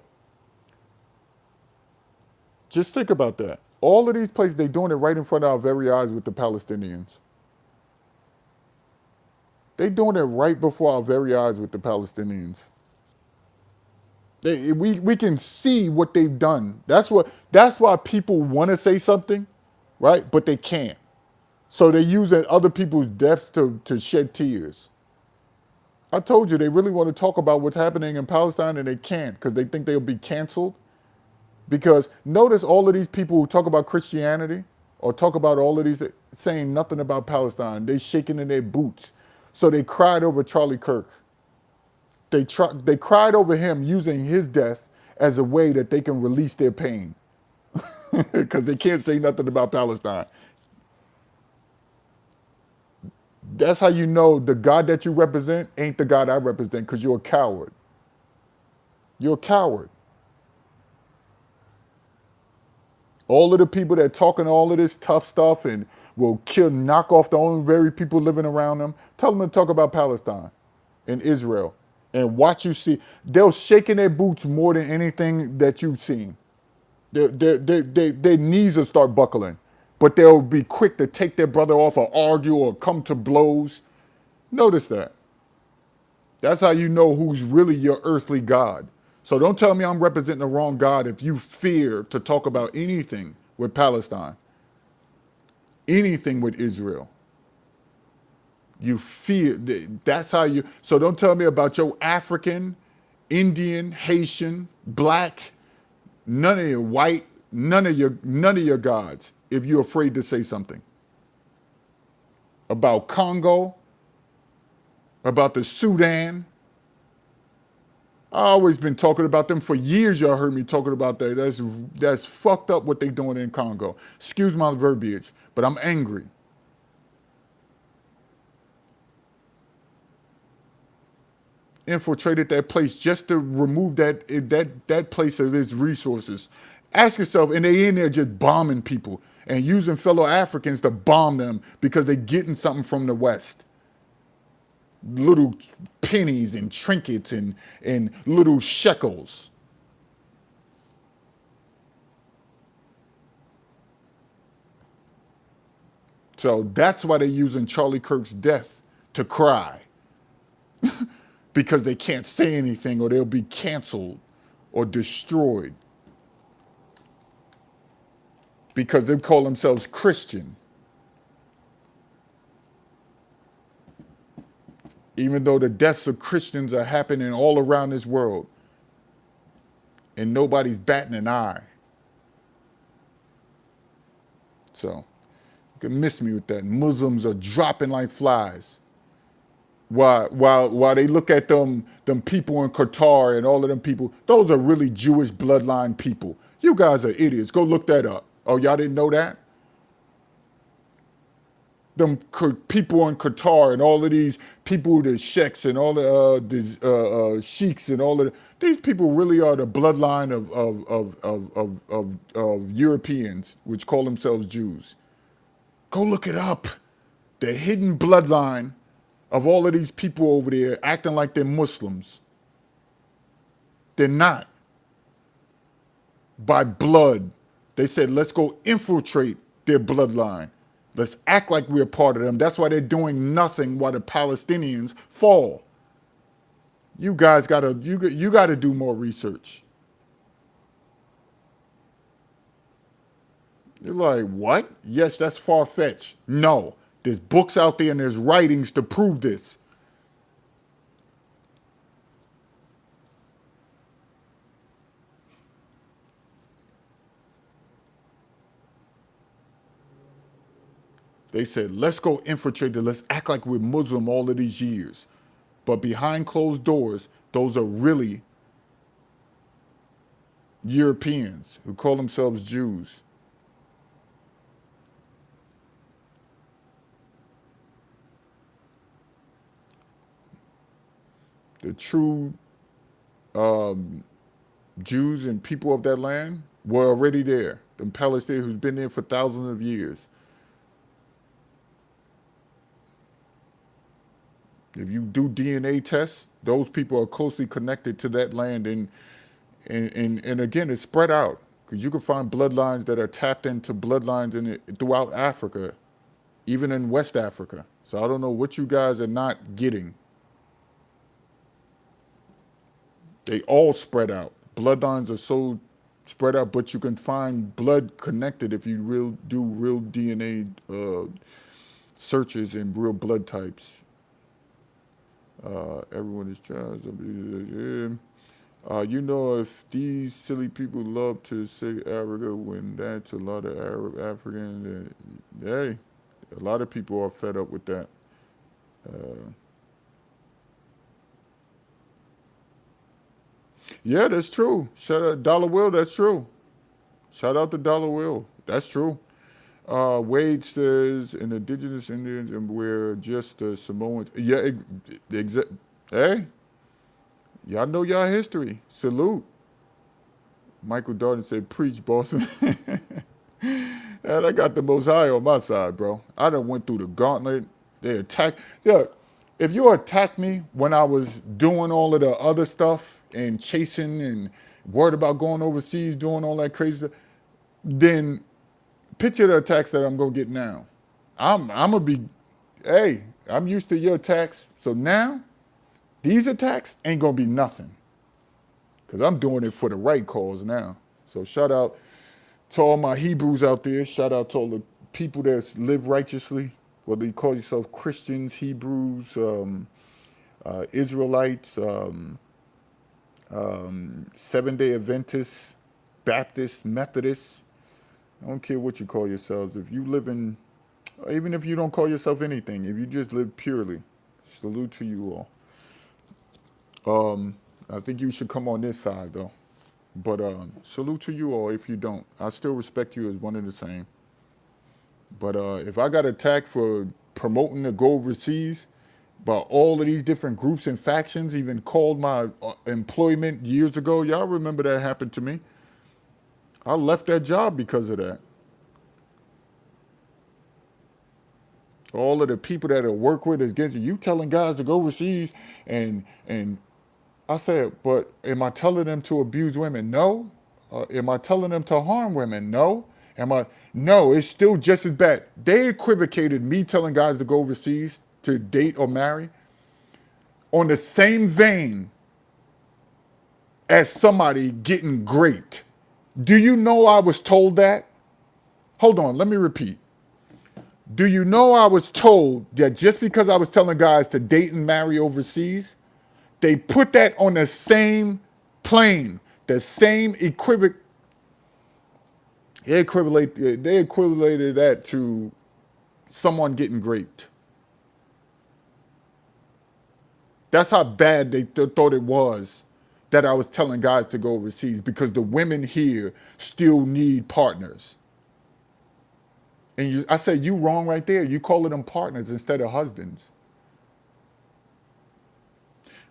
Speaker 1: Just think about that. All of these places, they're doing it right in front of our very eyes with the Palestinians. They're doing it right before our very eyes with the Palestinians. We can see what they've done. That's why people want to say something, right? But they can't. So they're using other people's deaths to shed tears. I told you they really want to talk about what's happening in Palestine and they can't because they think they'll be canceled. Because notice all of these people who talk about Christianity or talk about all of these saying nothing about Palestine, they shaking in their boots. So they cried over Charlie Kirk. They cried over him using his death as a way that they can release their pain because they can't say nothing about Palestine. That's how you know the God that you represent ain't the God I represent because you're a coward. You're a coward. All of the people that talking all of this tough stuff and will knock off the only very people living around them, tell them to talk about Palestine and Israel and watch you see. They'll shaking their boots more than anything that you've seen. Their knees will start buckling, but they'll be quick to take their brother off or argue or come to blows. Notice that. That's how you know who's really your earthly God. So don't tell me I'm representing the wrong God if you fear to talk about anything with Palestine, anything with Israel. You fear. That's how you. So don't tell me about your African, Indian, Haitian, black, none of your white, none of your gods if you're afraid to say something about Congo, about the Sudan. I always been talking about them for years. Y'all heard me talking about that. That's fucked up what they doing in Congo. Excuse my verbiage, but I'm angry. Infiltrated that place just to remove that place of its resources. Ask yourself, and they in there just bombing people and using fellow Africans to bomb them because they're getting something from the West. Little pennies and trinkets and little shekels. So that's why they're using Charlie Kirk's death to cry. Because they can't say anything or they'll be canceled or destroyed. Because they call themselves Christian. Even though the deaths of Christians are happening all around this world and nobody's batting an eye. So you can miss me with that. Muslims are dropping like flies. While they look at them people in Qatar and all of them people, those are really Jewish bloodline people. You guys are idiots. Go look that up. Oh, y'all didn't know that? Them people in Qatar and all of these people, the sheikhs and all the sheiks and all of these people really are the bloodline of Europeans, which call themselves Jews. Go look it up. The hidden bloodline of all of these people over there acting like they're Muslims. They're not. By blood. They said, let's go infiltrate their bloodline. Let's act like we're part of them. That's why they're doing nothing while the Palestinians fall. You guys you gotta do more research. You're like, what? Yes, that's far-fetched. No, there's books out there and there's writings to prove this. They said, let's go infiltrate it. Let's act like we're Muslim all of these years. But behind closed doors, those are really Europeans who call themselves Jews. The true Jews and people of that land were already there. The Palestinians who's been there for thousands of years. If you do DNA tests, those people are closely connected to that land, and again, it's spread out because you can find bloodlines that are tapped into bloodlines throughout Africa, even in West Africa. So I don't know what you guys are not getting. They all spread out. Bloodlines are so spread out, but you can find blood connected if you do real DNA searches and real blood types. Everyone is trying. You know, if these silly people love to say Africa when that's a lot of Arab Africans, hey, a lot of people are fed up with that. Yeah, that's true. Shout out Dollar Will, that's true. Shout out to Dollar Will. That's true. Wade says, in indigenous Indians, and we're just the Samoans. Yeah, hey, y'all know y'all history. Salute. Michael Darden said, preach, Boston. And I got the Most High on my side, bro. I done went through the gauntlet. They attacked. Yeah, if you attacked me when I was doing all of the other stuff and chasing and worried about going overseas, doing all that crazy stuff, then picture the attacks that I'm gonna get now. I'm gonna be, hey, I'm used to your attacks. So now, these attacks ain't gonna be nothing. Because I'm doing it for the right cause now. So shout out to all my Hebrews out there. Shout out to all the people that live righteously, whether you call yourself Christians, Hebrews, Israelites, Seventh-day Adventists, Baptists, Methodists. I don't care what you call yourselves. If you live in, even if you don't call yourself anything, if you just live purely, salute to you all. I think you should come on this side though. But salute to you all if you don't. I still respect you as one and the same. But if I got attacked for promoting to go overseas by all of these different groups and factions, even called my employment years ago, y'all remember that happened to me. I left that job because of that. All of the people that I work with is against you telling guys to go overseas and I said, but am I telling them to abuse women? No. Am I telling them to harm women? No. No, it's still just as bad. They equivocated me telling guys to go overseas to date or marry on the same vein as somebody getting great. Do you know I was told that? Hold on, let me repeat. Do you know I was told that just because I was telling guys to date and marry overseas, they put that on the same plane, the same equivalent. They equivalated that to someone getting raped. That's how bad they thought it was that I was telling guys to go overseas because the women here still need partners. And I said, you wrong right there. You calling them partners instead of husbands.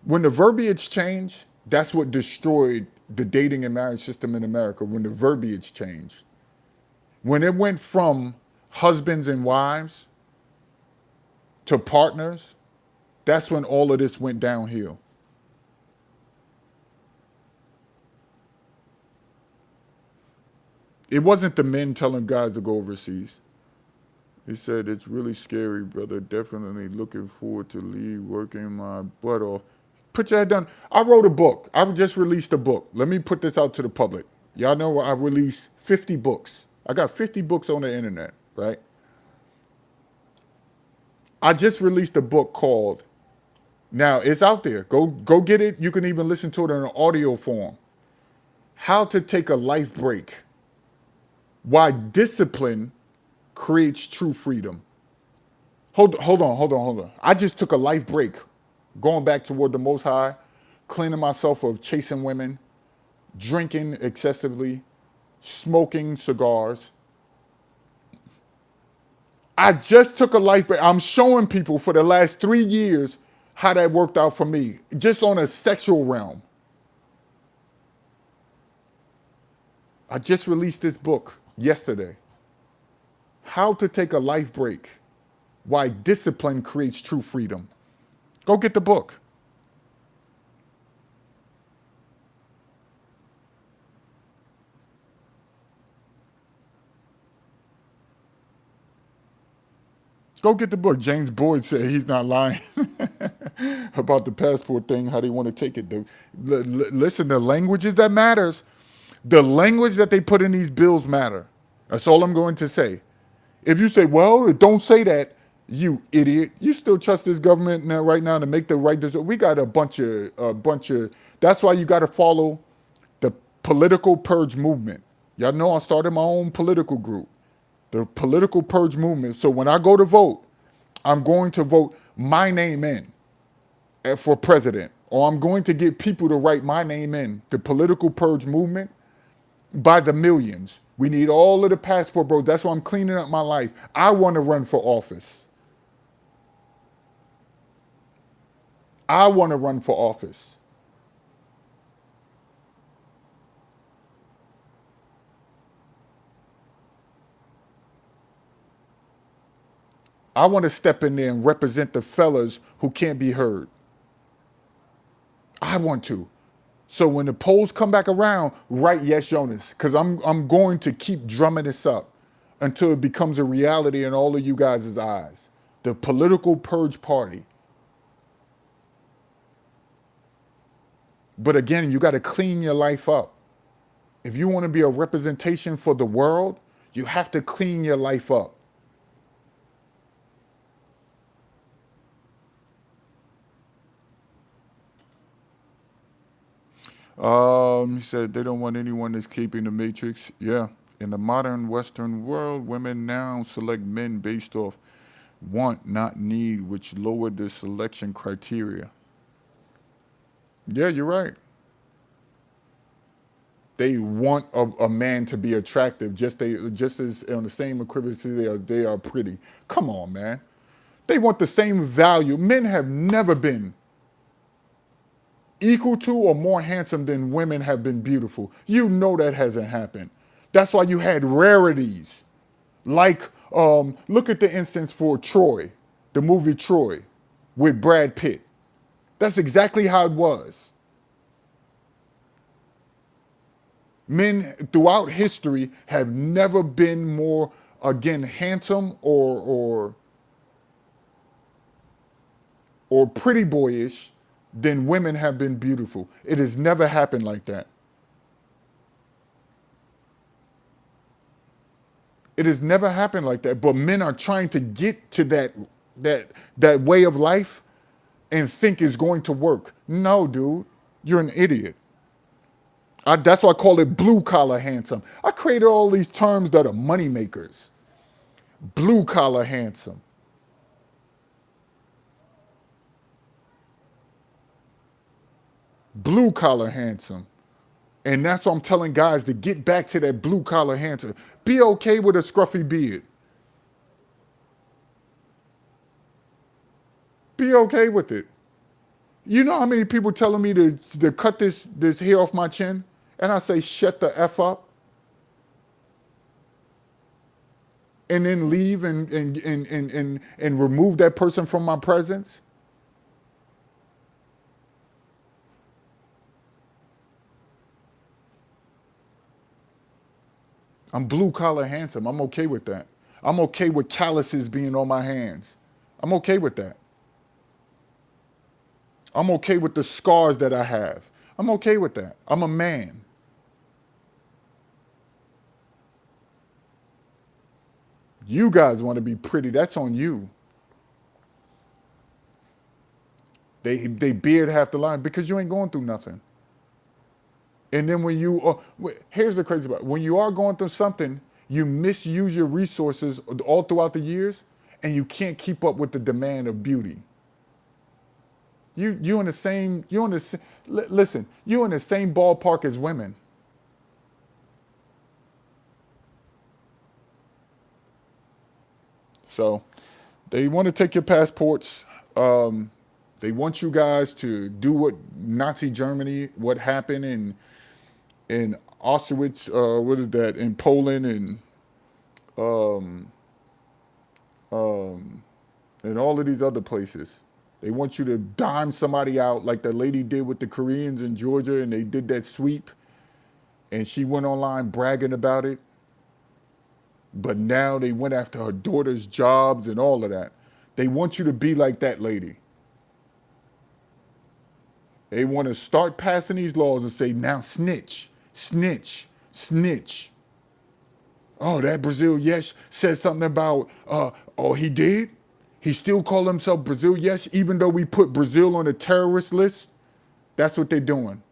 Speaker 1: When the verbiage changed, that's what destroyed the dating and marriage system in America, when the verbiage changed. When it went from husbands and wives to partners, that's when all of this went downhill. It wasn't the men telling guys to go overseas. He said, it's really scary, brother. Definitely looking forward to leave working my butt off. Put your head down. I wrote a book. I just released a book. Let me put this out to the public. Y'all know I released 50 books. I got 50 books on the internet, right? I just released a book called, now it's out there. Go get it. You can even listen to it in an audio form. How to take a life break. Why discipline creates true freedom. Hold on. I just took a life break, going back toward the Most High, cleaning myself of chasing women, drinking excessively, smoking cigars. I just took a life break. I'm showing people for the last 3 years how that worked out for me, just on a sexual realm. I just released this book yesterday. How to Take a Life Break. Why Discipline Creates True Freedom. Go get the book. Go get the book. James Boyd said he's not lying about the passport thing, how they want to take it. Listen, the languages that matters. The language that they put in these bills matter. That's all I'm going to say. If you say, well, don't say that, you idiot. You still trust this government now, right now, to make the right decision. We got a bunch of. That's why you got to follow the political purge movement. Y'all know I started my own political group, the political purge movement. So when I go to vote, I'm going to vote my name in for president, or I'm going to get people to write my name in. The political purge movement by the millions. We need all of the passport bros. That's why I'm cleaning up my life. I want to run for office. I want to run for office. I want to step in there and represent the fellas who can't be heard. I want to. So when the polls come back around, write yes, Jonas, because I'm going to keep drumming this up until it becomes a reality in all of you guys' eyes. The political purge party. But again, you got to clean your life up. If you want to be a representation for the world, you have to clean your life up. He said they don't want anyone escaping the matrix. Yeah. In the modern Western world, women now select men based off want, not need, which lowered the selection criteria. Yeah, you're right. They want a man to be attractive, just as on the same equivalency they are pretty. Come on, man. They want the same value. Men have never been equal to or more handsome than women have been beautiful. You know that hasn't happened. That's why you had rarities. Like, look at the instance for Troy, the movie Troy with Brad Pitt. That's exactly how it was. Men throughout history have never been more, again, handsome or pretty boyish than women have been beautiful. It has never happened like that. It has never happened like that. But men are trying to get to that way of life and think it's going to work. No, dude, you're an idiot. That's why I call it blue collar handsome. I created all these terms that are money makers. Blue collar handsome. Blue collar handsome. And that's what I'm telling guys, to get back to that blue collar handsome. Be okay with a scruffy beard. Be okay with it. You know how many people telling me to cut this hair off my chin? And I say, shut the F up. And then leave and remove that person from my presence? I'm blue collar handsome. I'm okay with that. I'm okay with calluses being on my hands. I'm okay with that. I'm okay with the scars that I have. I'm okay with that. I'm a man. You guys want to be pretty. That's on you. They beard half the line because you ain't going through nothing. And then when you, here's the crazy part. When you are going through something, you misuse your resources all throughout the years, and you can't keep up with the demand of beauty. You in the same, listen, you in the same ballpark as women. So they want to take your passports. They want you guys to do what Nazi Germany, what happened in Auschwitz, what is that, in Poland and all of these other places. They want you to dime somebody out like the lady did with the Koreans in Georgia, and they did that sweep, and she went online bragging about it. But now they went after her daughter's jobs and all of that. They want you to be like that lady. They want to start passing these laws and say, now snitch, snitch, snitch. Oh, that Brazil Yes said something about, oh, he did? He still called himself Brazil Yes, even though we put Brazil on a terrorist list? That's what they're doing.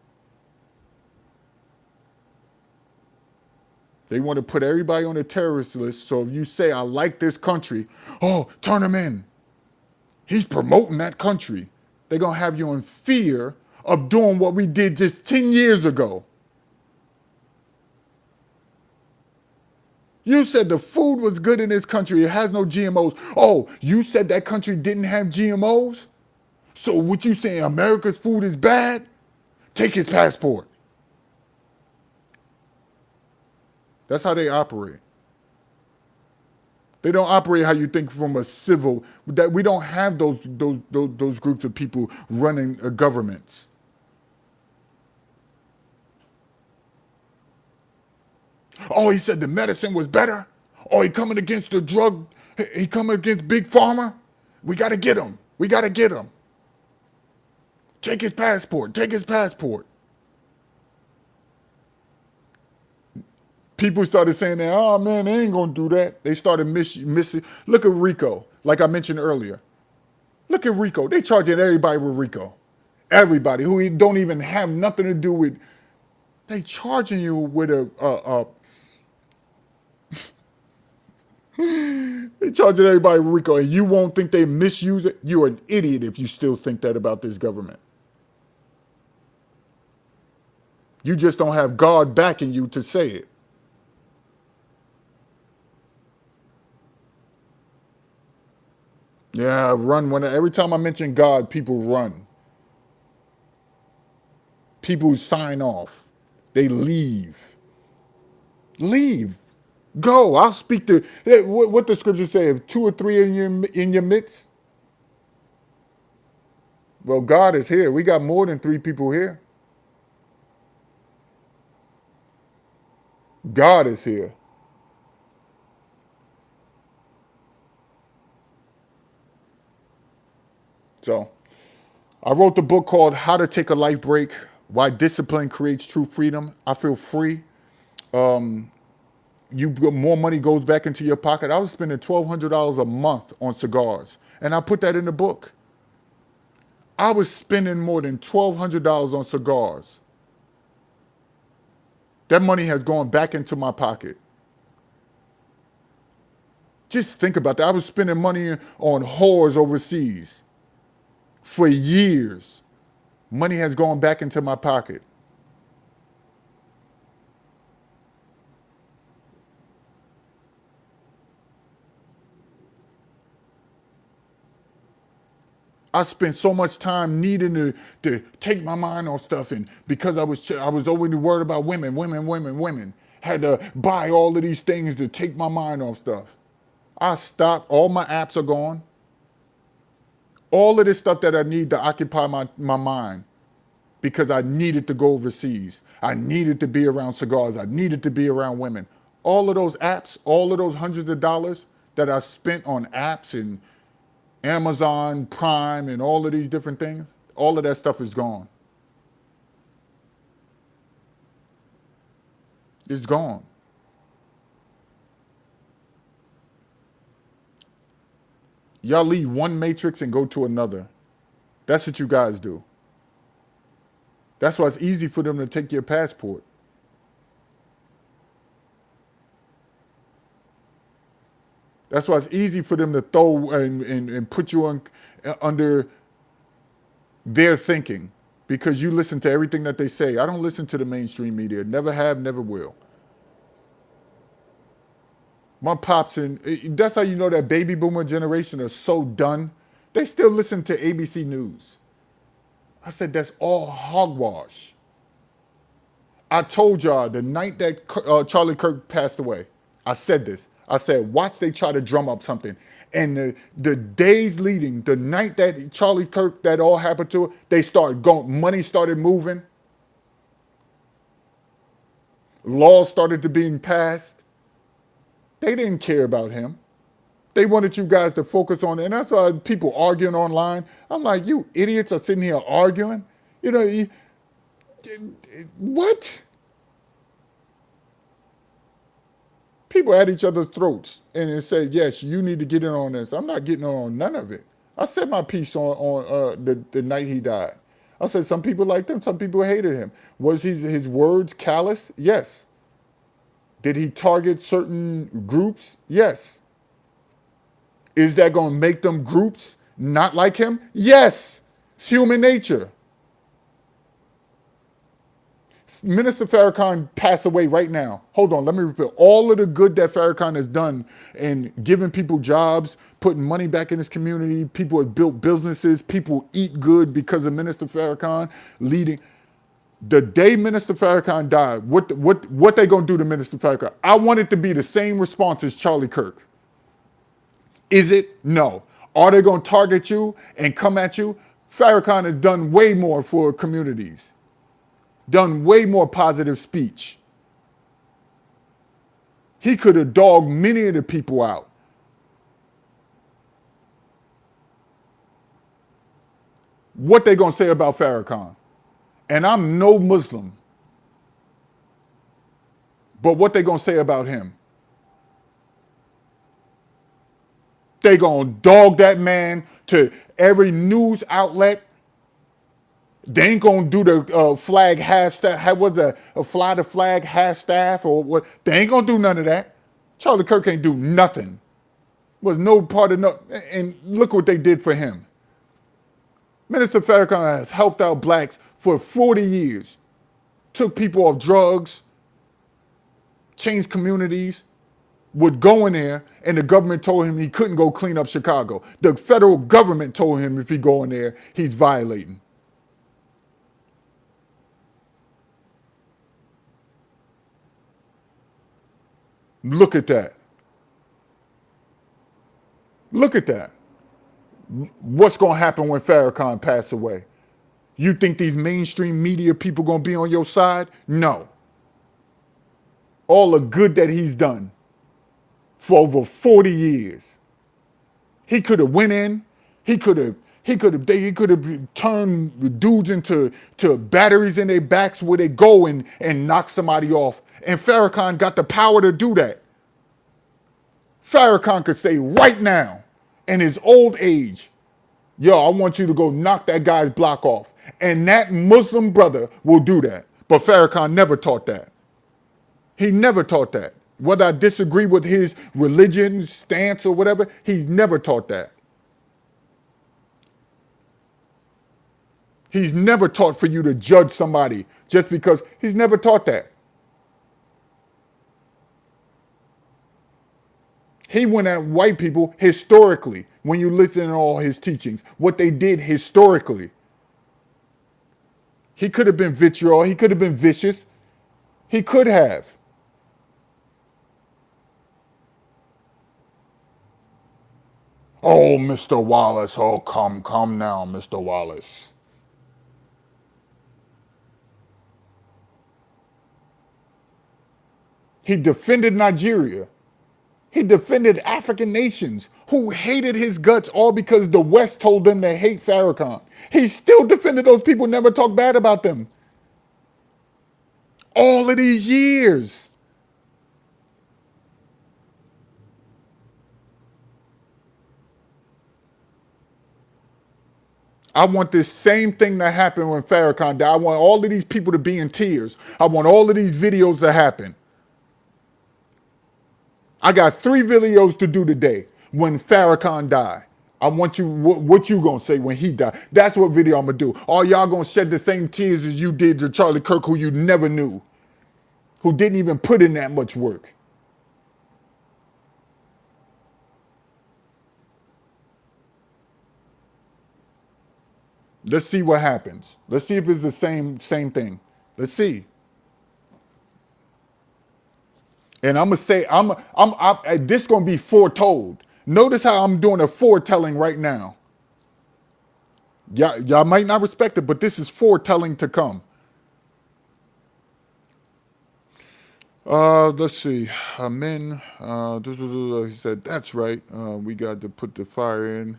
Speaker 1: They want to put everybody on a terrorist list. So if you say, I like this country, oh, turn him in. He's promoting that country. They're going to have you in fear of doing what we did just 10 years ago. You said the food was good in this country. It has no GMOs. Oh, you said that country didn't have GMOs? So what you saying, America's food is bad? Take his passport. That's how they operate. They don't operate how you think from a civil. That we don't have those groups of people running governments. Oh, he said the medicine was better. Oh, he coming against the drug. He coming against Big Pharma. We got to get him. We got to get him. Take his passport. Take his passport. People started saying that, oh man, they ain't gonna do that. They started missing. Look at Rico, like I mentioned earlier. Look at Rico. They charging everybody with Rico. Everybody who don't even have nothing to do with. They charging you with they charging everybody with Rico, and you won't think they misuse it. You're an idiot if you still think that about this government. You just don't have God backing you to say it. Yeah, run when every time I mention God, people run. People sign off. They leave. Leave. Go. I'll speak to what the scripture say. If two or three in your midst, well, God is here. We got more than three people here. God is here. So I wrote the book called How to Take a Life Break, Why Discipline Creates True Freedom. I feel free. More money goes back into your pocket. I was spending $1,200 a month on cigars, and I put that in the book. I was spending more than $1,200 on cigars. That money has gone back into my pocket. Just think about that. I was spending money on whores overseas for years. Money has gone back into my pocket. I spent so much time needing to take my mind off stuff, and because I was always worried about women, had to buy all of these things to take my mind off stuff. I stopped. All my apps are gone. All of this stuff that I need to occupy my mind because I needed to go overseas. I needed to be around cigars. I needed to be around women. All of those apps, all of those hundreds of dollars that I spent on apps and Amazon Prime and all of these different things, all of that stuff is gone. It's gone. Y'all leave one matrix and go to another. That's what you guys do. That's why it's easy for them to take your passport. That's why it's easy for them to throw and put you under their thinking because you listen to everything that they say. I don't listen to the mainstream media. Never have, never will. My pops and that's how you know that baby boomer generation are so done. They still listen to ABC News. I said that's all hogwash. I told y'all the night that Charlie Kirk passed away. I said this. I said watch they try to drum up something, and the days leading, the night that Charlie Kirk that all happened to, they started going. Money started moving. Laws started to being passed. They didn't care about him. They wanted you guys to focus on it. And I saw people arguing online. I'm like, you idiots are sitting here arguing? You know, what? People at each other's throats and it said, yes, you need to get in on this. I'm not getting on none of it. I said my piece on the night he died. I said some people liked him, some people hated him. Was his words callous? Yes. Did he target certain groups? Yes. Is that going to make them groups not like him? Yes. It's human nature. Minister Farrakhan passed away right now. Hold on, let me repeat. All of the good that Farrakhan has done in giving people jobs, putting money back in his community, people have built businesses, people eat good because of Minister Farrakhan leading. The day Minister Farrakhan died, what they gonna do to Minister Farrakhan? I want it to be the same response as Charlie Kirk. Is it? No. Are they gonna target you and come at you? Farrakhan has done way more for communities, done way more positive speech. He could have dogged many of the people out. What they gonna say about Farrakhan? And I'm no Muslim, but what they gonna say about him? They gonna dog that man to every news outlet. They ain't gonna do the flag half staff. How was a fly the flag half staff or what? They ain't gonna do none of that. Charlie Kirk ain't do nothing. Was no part of no. And look what they did for him. Minister Farrakhan has helped out blacks for 40 years. Took people off drugs, changed communities, would go in there, and the government told him he couldn't go clean up Chicago. The federal government told him if he go in there, he's violating. Look at that. Look at that. What's going to happen when Farrakhan passes away? You think these mainstream media people going to be on your side? No. All the good that he's done for over 40 years. He could have went in. He could have turned dudes into batteries in their backs where they go and knock somebody off. And Farrakhan got the power to do that. Farrakhan could say right now, in his old age, yo, I want you to go knock that guy's block off. And that Muslim brother will do that. But Farrakhan never taught that. He never taught that. Whether I disagree with his religion, stance, or whatever, he's never taught that. He's never taught for you to judge somebody just because he's never taught that. He went at white people historically when you listen to all his teachings, what they did historically. He could have been vitriol. He could have been vicious. He could have. Oh, Mr. Wallace. Oh, come now, Mr. Wallace. He defended Nigeria. He defended African nations who hated his guts all because the West told them to hate Farrakhan. He still defended those people, never talked bad about them. All of these years. I want this same thing to happen when Farrakhan died. I want all of these people to be in tears. I want all of these videos to happen. I got 3 videos to do today when Farrakhan died. I want you, what you gonna say when he died? That's what video I'm gonna do. All y'all gonna shed the same tears as you did to Charlie Kirk, who you never knew, who didn't even put in that much work. Let's see what happens. Let's see if it's the same thing. Let's see. And I'm gonna say this gonna be foretold. Notice how I'm doing a foretelling right now. Y'all might not respect it, but this is foretelling to come. Let's see. Men, he said, that's right. We got to put the fire in.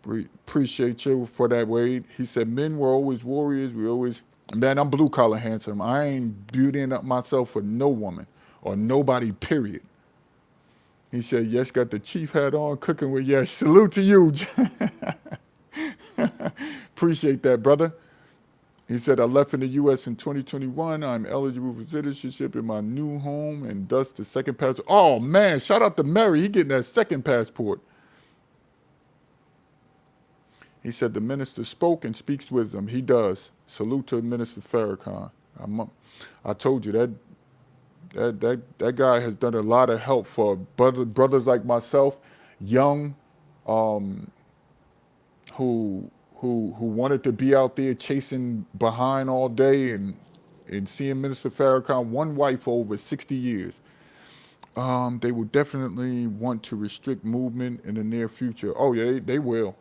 Speaker 1: Appreciate you for that, Wade. He said, men were always warriors. We always, man, I'm blue collar handsome. I ain't beautying up myself for no woman or nobody, period. He said, yes, got the chief hat on, cooking with yes. Salute to you. Appreciate that, brother. He said, I left in the U.S. in 2021. I'm eligible for citizenship in my new home and thus the second passport. Oh, man, shout out to Mary. He getting that second passport. He said, the minister spoke and speaks wisdom. He does. Salute to Minister Farrakhan. I told you that guy has done a lot of help for brothers like myself, young, who wanted to be out there chasing behind all day and seeing Minister Farrakhan, one wife for over 60 years. They will definitely want to restrict movement in the near future. Oh yeah, they will.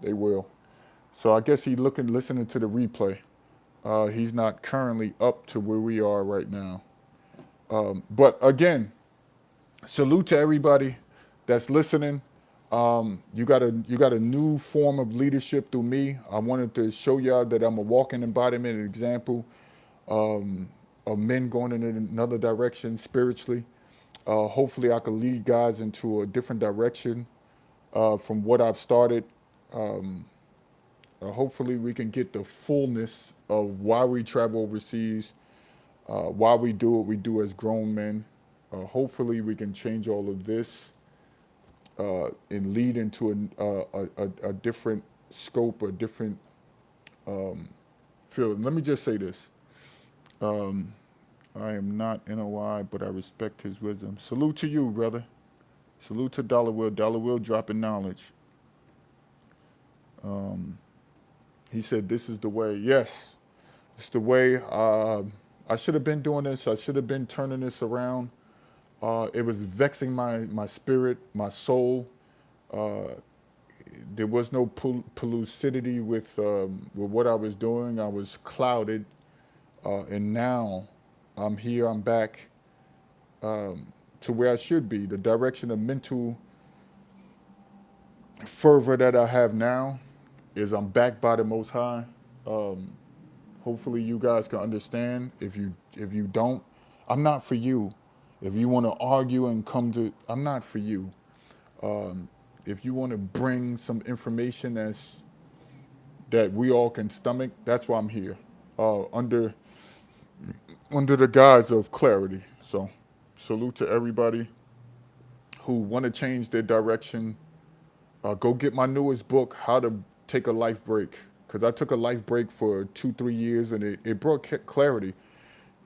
Speaker 1: They will. So I guess listening to the replay. He's not currently up to where we are right now. But again, salute to everybody that's listening. You got a new form of leadership through me. I wanted to show y'all that I'm a walking embodiment and example of men going in another direction spiritually. Hopefully, I can lead guys into a different direction from what I've started. Hopefully, we can get the fullness of why we travel overseas, why we do what we do as grown men. Hopefully, we can change all of this and lead into a different scope, a different field. Let me just say this. I am not NOI, but I respect his wisdom. Salute to you, brother. Salute to Dollar Will. Dollar Will dropping knowledge. He said, this is the way. Yes, it's the way. I should have been doing this. I should have been turning this around. It was vexing my spirit, my soul. There was no pellucidity with what I was doing. I was clouded. And now I'm here, I'm back to where I should be. The direction of mental fervor that I have now is I'm backed by the Most High. Hopefully you guys can understand. If you don't, I'm not for you. If you want to argue and I'm not for you. If you want to bring some information that we all can stomach, that's why I'm here. Under the guise of clarity. So, salute to everybody who want to change their direction. Go get my newest book, How to Take a Life Break. Because I took a life break for 2-3 years and it brought clarity.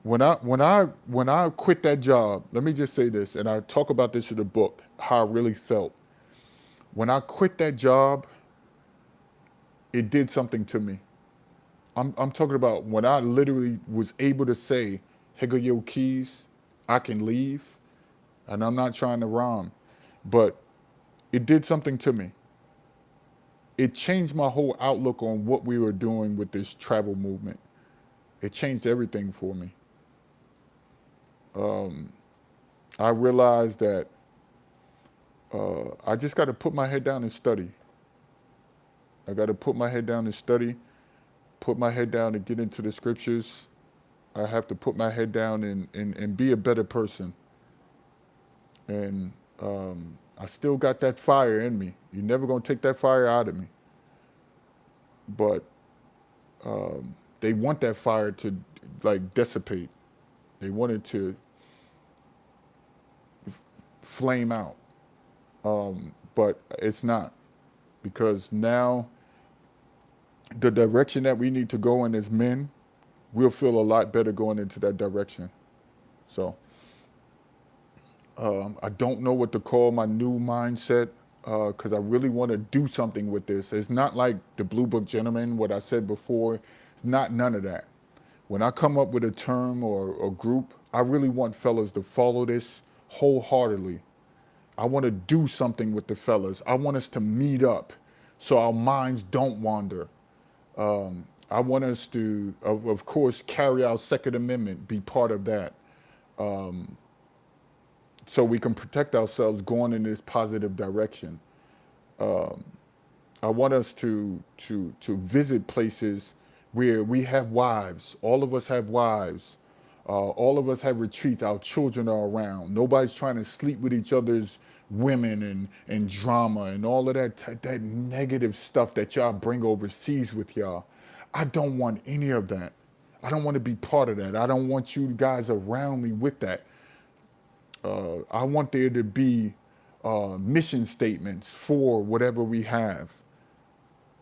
Speaker 1: When I quit that job, let me just say this, and I talk about this in the book, how I really felt. When I quit that job, it did something to me. I'm talking about when I literally was able to say, here go your keys, I can leave. And I'm not trying to rhyme, but it did something to me. It changed my whole outlook on what we were doing with this travel movement. It changed everything for me. I realized that I just got to put my head down and study. I got to put my head down and study, put my head down and get into the scriptures. I have to put my head down and be a better person. And I still got that fire in me. You're never going to take that fire out of me. But they want that fire to like dissipate. They want it to flame out. But it's not. Because now the direction that we need to go in as men, we'll feel a lot better going into that direction. So I don't know what to call my new mindset. because I really want to do something with this. It's not like the Blue Book Gentleman, what I said before. It's not none of that. When I come up with a term or a group, I really want fellas to follow this wholeheartedly. I want to do something with the fellas. I want us to meet up so our minds don't wander. I want us to, of course, carry our Second Amendment, be part of that, so we can protect ourselves going in this positive direction. I want us to visit places where we have wives. All of us have wives. All of us have retreats. Our children are around. Nobody's trying to sleep with each other's women and drama and all of that negative stuff that y'all bring overseas with y'all. I don't want any of that. I don't want to be part of that. I don't want you guys around me with that. I want there to be mission statements for whatever we have.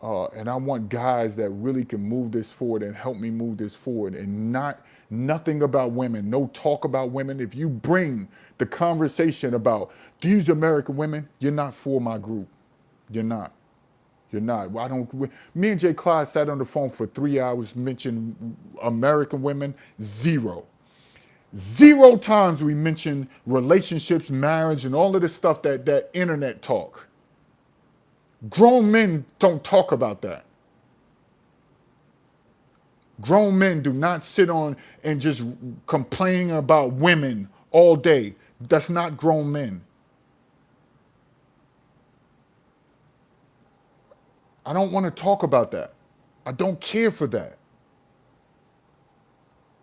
Speaker 1: And I want guys that really can move this forward and help me move this forward, and nothing about women, no talk about women. If you bring the conversation about these American women, you're not for my group. You're not. You're not. Why don't me and Jay Clyde sat on the phone for 3 hours, mentioned American women? Zero times we mentioned relationships, marriage, and all of this stuff that internet talk. Grown men don't talk about that. Grown men do not sit on and just complain about women all day. That's not grown men. I don't want to talk about that. I don't care for that.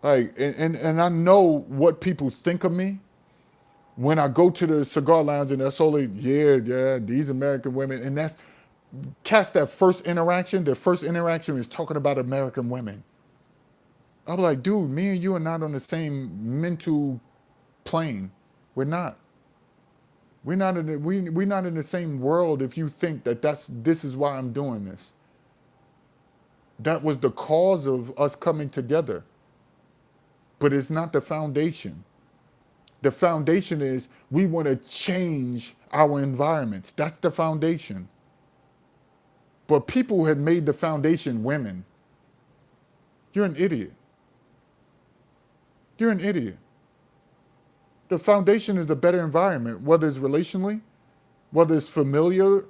Speaker 1: Like, and I know what people think of me when I go to the cigar lounge, and that's only, yeah, these American women. And that's, cast that first interaction. The first interaction is talking about American women. I'm like, dude, me and you are not on the same mental plane. We're not. We're not in the same world if you think that this is why I'm doing this. That was the cause of us coming together. But it's not the foundation. The foundation is we want to change our environments. That's the foundation. But people have made the foundation women. You're an idiot. You're an idiot. The foundation is a better environment, whether it's relationally, whether it's familiar,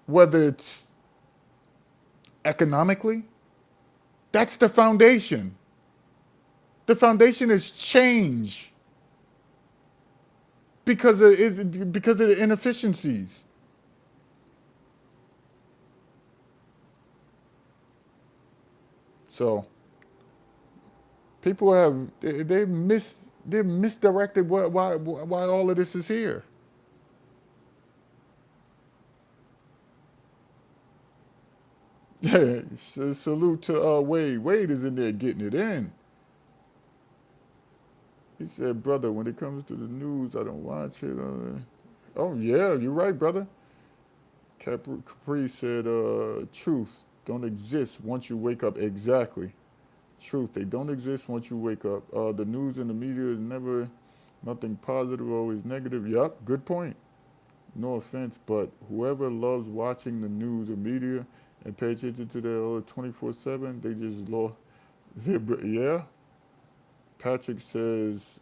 Speaker 1: whether it's economically. That's the foundation. The foundation is change because of the inefficiencies. So people they're misdirected why all of this is here. Yeah, salute to Wade. Wade is in there getting it in. He said, brother, when it comes to the news, I don't watch it. Oh, yeah, you're right, brother. Capri said, truth don't exist once you wake up. Exactly. Truth, they don't exist once you wake up. The news and the media is never nothing positive, always negative. Yup, good point. No offense, but whoever loves watching the news or media and pay attention to that 24/7, they just lost. Yeah. Patrick says,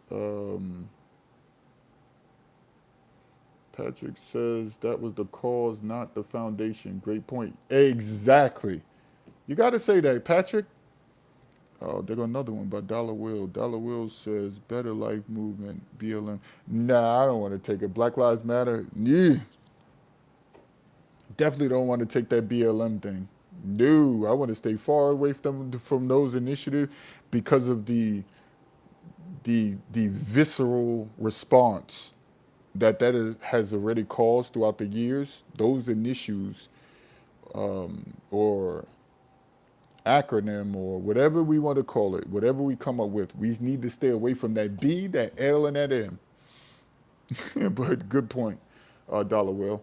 Speaker 1: that was the cause, not the foundation. Great point. Exactly. You got to say that, Patrick. Oh, there go another one by Dollar Will. Dollar Will says, better life movement, BLM. Nah, I don't want to take it. Black Lives Matter. Yeah. Definitely don't want to take that BLM thing. No, I want to stay far away from those initiatives because of the visceral response that has already caused throughout the years. Those initials or acronym or whatever we want to call it, whatever we come up with, we need to stay away from that B, that L, and that M. But good point, Dollar Will.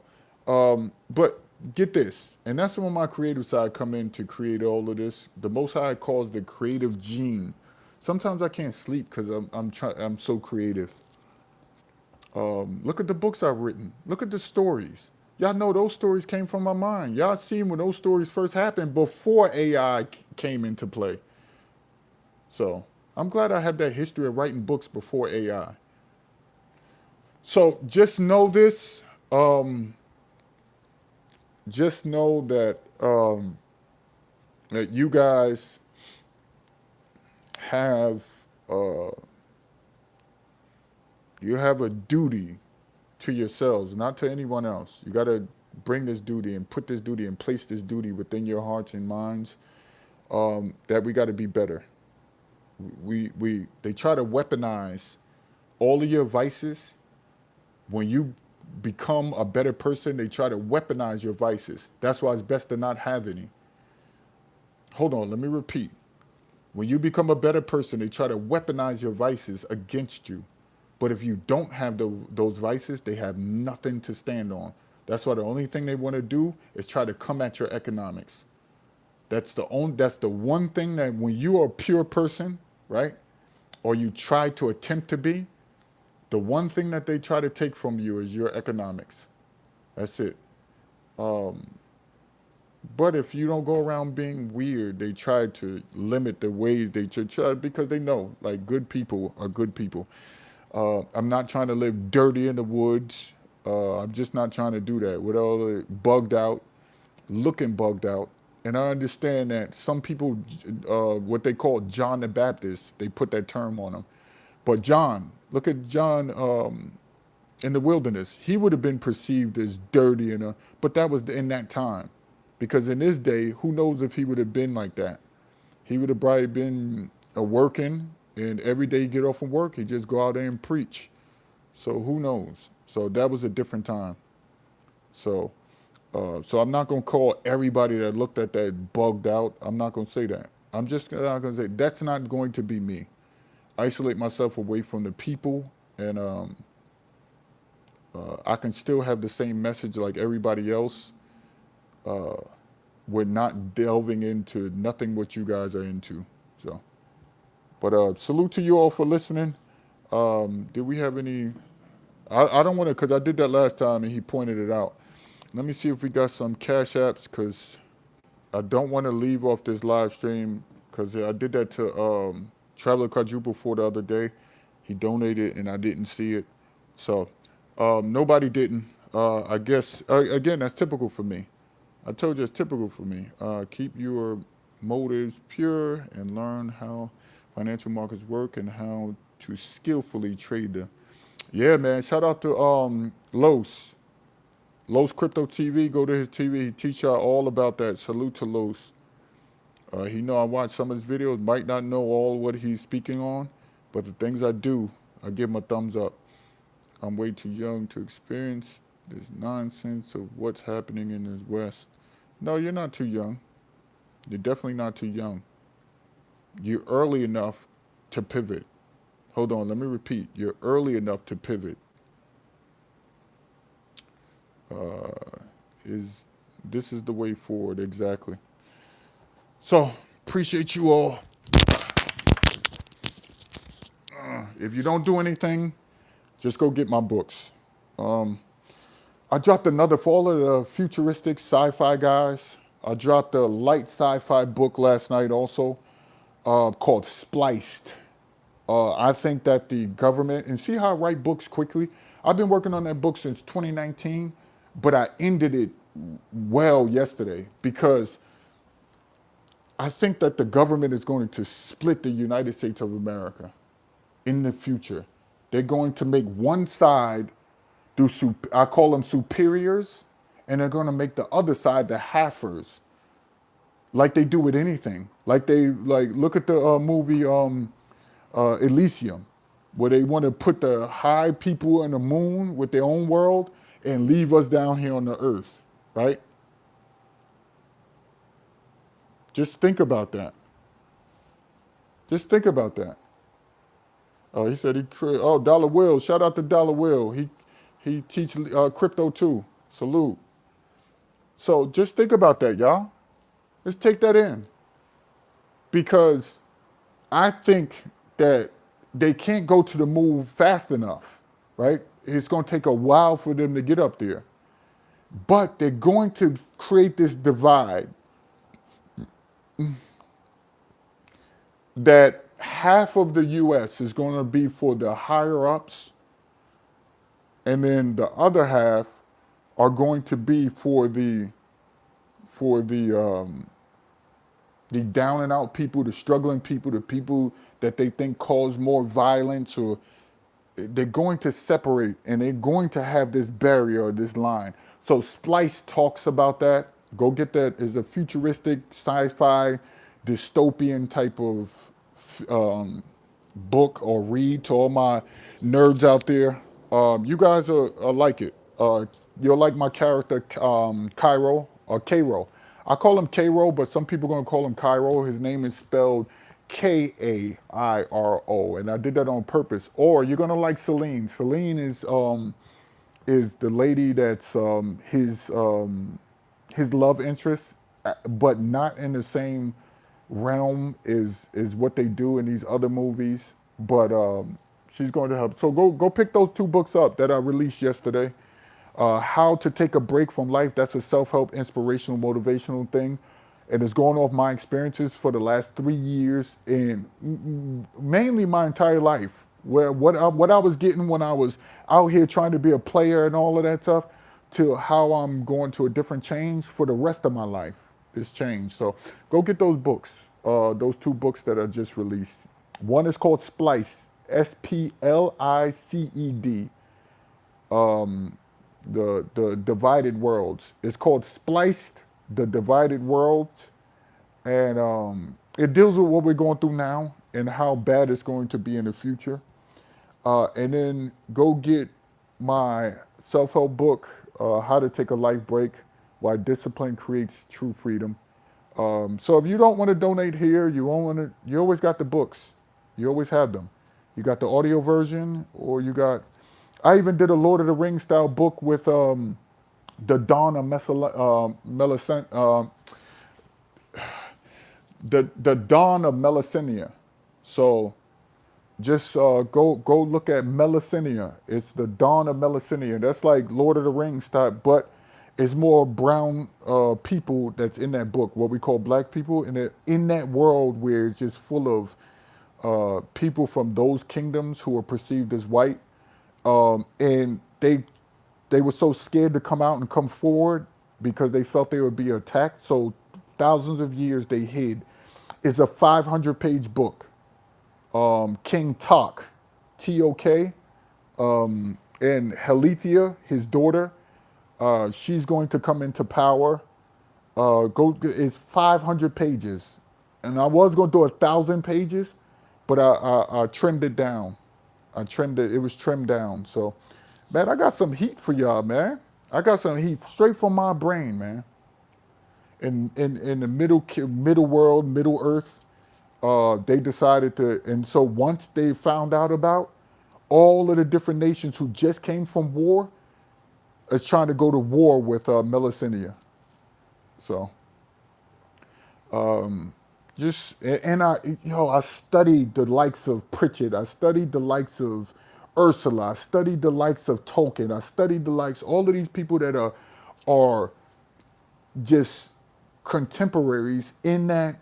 Speaker 1: But get this, and that's when my creative side come in to create all of this. The Most High calls the creative gene. Sometimes I can't sleep because I'm so creative. Look at the books I've written. Look at the stories. Y'all know those stories came from my mind. Y'all seen when those stories first happened before AI came into play. So I'm glad I have that history of writing books before AI. So just know this. Just know that you guys have uh, you have a duty to yourselves, not to anyone else. You got to bring this duty and put this duty and place this duty within your hearts and minds. That we got to be better. We they try to weaponize all of your vices. When you become a better person, they try to weaponize your vices. That's why it's best to not have any. Hold on, let me repeat. When you become a better person, they try to weaponize your vices against you. But if you don't have those vices, they have nothing to stand on. That's why the only thing they want to do is try to come at your economics. That's the one thing that when you are a pure person, right? Or you try to attempt to be, the one thing that they try to take from you is your economics. That's it. But if you don't go around being weird, they try to limit the ways they try because they know like good people are good people. I'm not trying to live dirty in the woods. I'm just not trying to do that with all the bugged out, looking bugged out. And I understand that some people, what they call John the Baptist, they put that term on him. But John, look at John in the wilderness. He would have been perceived as dirty, but that was in that time. Because in his day, who knows if he would have been like that? He would have probably been working, and every day he get off from work, he just go out there and preach. So who knows? So that was a different time. So, so I'm not gonna call everybody that looked at that bugged out. I'm not gonna say that. I'm just not gonna say that's not going to be me. Isolate myself away from the people, and I can still have the same message like everybody else. We're not delving into nothing what you guys are into. So, but salute to you all for listening. Did we have any? I don't want to because I did that last time and he pointed it out. Let me see if we got some cash apps because I don't want to leave off this live stream because I did that to Traveler Quadruple for the other day. He donated and I didn't see it. So nobody didn't. I guess, again, that's typical for me. I told you it's typical for me. Keep your motives pure and learn how financial markets work and how to skillfully trade them. Yeah, man. Shout out to Los. Los Crypto TV. Go to his TV. He teach y'all all about that. Salute to Los. He know I watch some of his videos. Might not know all what he's speaking on, but the things I do, I give him a thumbs up. I'm way too young to experience this nonsense of what's happening in the West. No, you're not too young. You're definitely not too young. You're early enough to pivot. Hold on, let me repeat. You're early enough to pivot. This is the way forward, exactly. So, appreciate you all. If you don't do anything, just go get my books. I dropped another for all of the futuristic sci-fi guys. I dropped a light sci-fi book last night also called Spliced. I think that the government, and see how I write books quickly? I've been working on that book since 2019, but I ended it well yesterday because I think that the government is going to split the United States of America in the future. They're going to make one side do, I call them superiors, and they're going to make the other side the halfers, like they do with anything. Like look at the movie Elysium, where they want to put the high people on the moon with their own world and leave us down here on the earth, right? Just think about that. Just think about that. Oh, he said Dollar Will. Shout out to Dollar Will. He teaches crypto too. Salute. So just think about that, y'all. Let's take that in. Because I think that they can't go to the moon fast enough. right? It's going to take a while for them to get up there. But they're going to create this divide that half of the US is going to be for the higher ups, and then the other half are going to be for the down and out people, the struggling people, the people that they think cause more violence, or they're going to separate and they're going to have this barrier or this line. So Splice talks about that. Go get that. It's a futuristic sci-fi dystopian type of book or read to all my nerds out there. You guys are like it. You'll like my character, Cairo or Cairo. I call him Cairo, but some people are going to call him Cairo. His name is spelled Kairo, and I did that on purpose. Or you're going to like Celine. Celine is the lady that's his love interest, but not in the same realm is what they do in these other movies. But she's going to help. So go pick those two books up that I released yesterday. How to Take a Break from Life. That's a self-help, inspirational, motivational thing. And it's going off my experiences for the last 3 years and mainly my entire life. Where what I was getting when I was out here trying to be a player and all of that stuff, to how I'm going to a different change for the rest of my life. It's changed. So go get those books. Those two books that I just released. One is called Splice, Spliced, the Divided Worlds. It's called Spliced, the Divided Worlds, and it deals with what we're going through now and how bad it's going to be in the future. And then go get my self-help book, How to Take a Life Break, Why Discipline Creates True Freedom. So if you don't want to donate here, you won't want to. You always got the books. You always have them. You got the audio version, or you got. I even did a Lord of the Rings style book with the Dawn of the Dawn of Melusina. So just go look at Melusina. It's the Dawn of Melusina. That's like Lord of the Rings type, but it's more brown people that's in that book, what we call black people, and in that world where it's just full of people from those kingdoms who are perceived as white, and they were so scared to come out and come forward because they felt they would be attacked. So thousands of years they hid. It's a 500-page book. King Tok, Tok, and Helithia, his daughter, she's going to come into power. It's 500 pages, and I was going to do 1,000 pages, but I trimmed it down. I trimmed it. It was trimmed down. So, man, I got some heat for y'all, man. I got some heat straight from my brain, man. In the middle world, Middle Earth, they decided to, and so once they found out about all of the different nations who just came from war, is trying to go to war with Melusina. So I studied the likes of Pritchett. I studied the likes of Ursula. I studied the likes of Tolkien. I studied the likes all of these people that are just contemporaries in that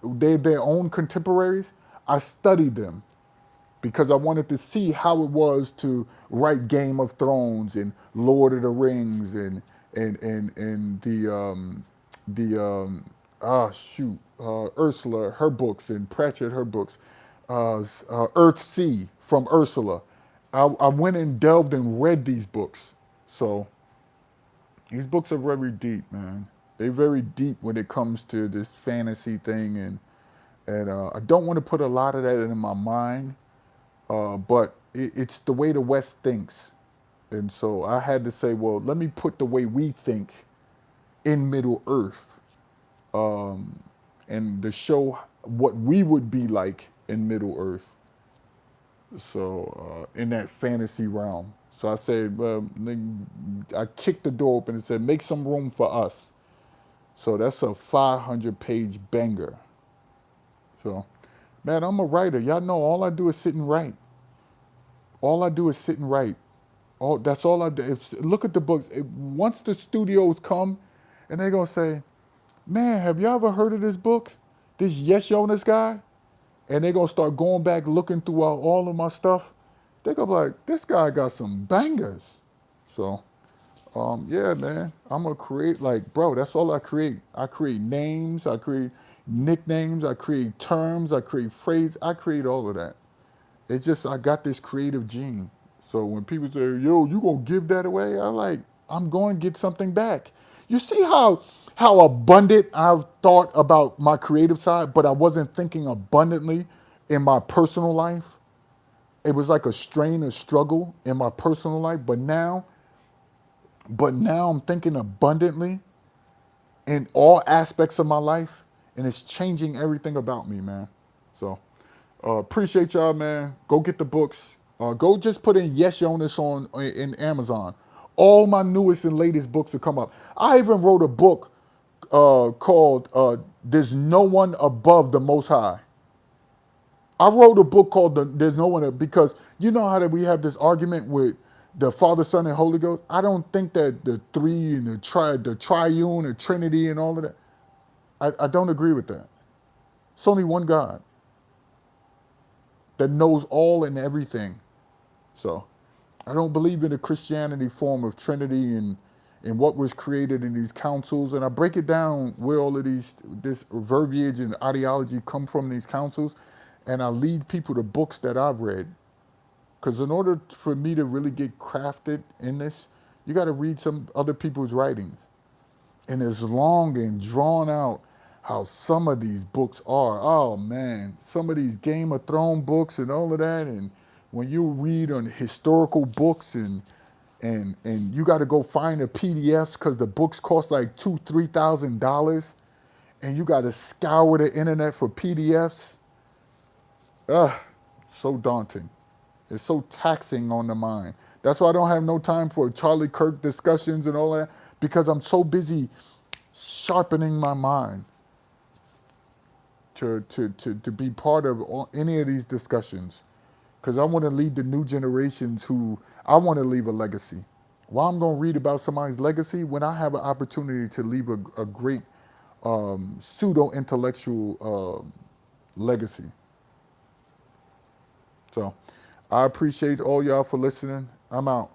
Speaker 1: they're their own contemporaries. I studied them because I wanted to see how it was to write Game of Thrones and Lord of the Rings and Ursula, her books, and Pratchett, her books, Earthsea from Ursula. I went and delved and read these books. So these books are very deep, man. They're very deep when it comes to this fantasy thing, and I don't want to put a lot of that in my mind, but it's the way the West thinks. And so I had to say, well, let me put the way we think in Middle Earth, and to show what we would be like in Middle Earth. So in that fantasy realm. So I said, I kicked the door open and said, make some room for us. So that's a 500-page banger. So, man, I'm a writer. Y'all know all I do is sit and write. All I do is sit and write. That's all I do. Look at the books. Once the studios come, and they're gonna say, "Man, have you ever heard of this book? This Yes Jonas guy?" And they're gonna start going back looking throughout all of my stuff. They're gonna be like, "This guy got some bangers." So, yeah, man, I'm gonna create like, bro. That's all I create. I create names. I create nicknames. I create terms. I create phrases. I create all of that. It's just I got this creative gene. So when people say, "Yo, you gonna give that away?" I'm like, I'm going to get something back. You see how abundant I've thought about my creative side, but I wasn't thinking abundantly in my personal life. It was like a strain, a struggle in my personal life, but now I'm thinking abundantly in all aspects of my life, and it's changing everything about me, man. So appreciate y'all, man. Go get the books. Go just put in Yes Jonas on in Amazon. All my newest and latest books will come up. I even wrote a book called "There's No One Above the Most High." I wrote a book called "There's No One," because you know how that we have this argument with the Father, Son, and Holy Ghost. I don't think that the three and the triune, the Trinity, and all of that. I don't agree with that. It's only one God that knows all and everything. So I don't believe in the Christianity form of Trinity and what was created in these councils. And I break it down where all of this verbiage and ideology come from in these councils. And I lead people to books that I've read. Because in order for me to really get crafted in this, you got to read some other people's writings. And it's long and drawn out how some of these books are. Oh man, some of these Game of Thrones books and all of that. And when you read on historical books and you got to go find the PDFs because the books cost like $2,000-3,000, and you got to scour the internet for PDFs. Ugh, so daunting. It's so taxing on the mind. That's why I don't have no time for Charlie Kirk discussions and all that, because I'm so busy sharpening my mind to be part of any of these discussions. Because I want to lead the new generations who I want to leave a legacy. Why I'm going to read about somebody's legacy when I have an opportunity to leave a great pseudo intellectual legacy. So I appreciate all y'all for listening. I'm out.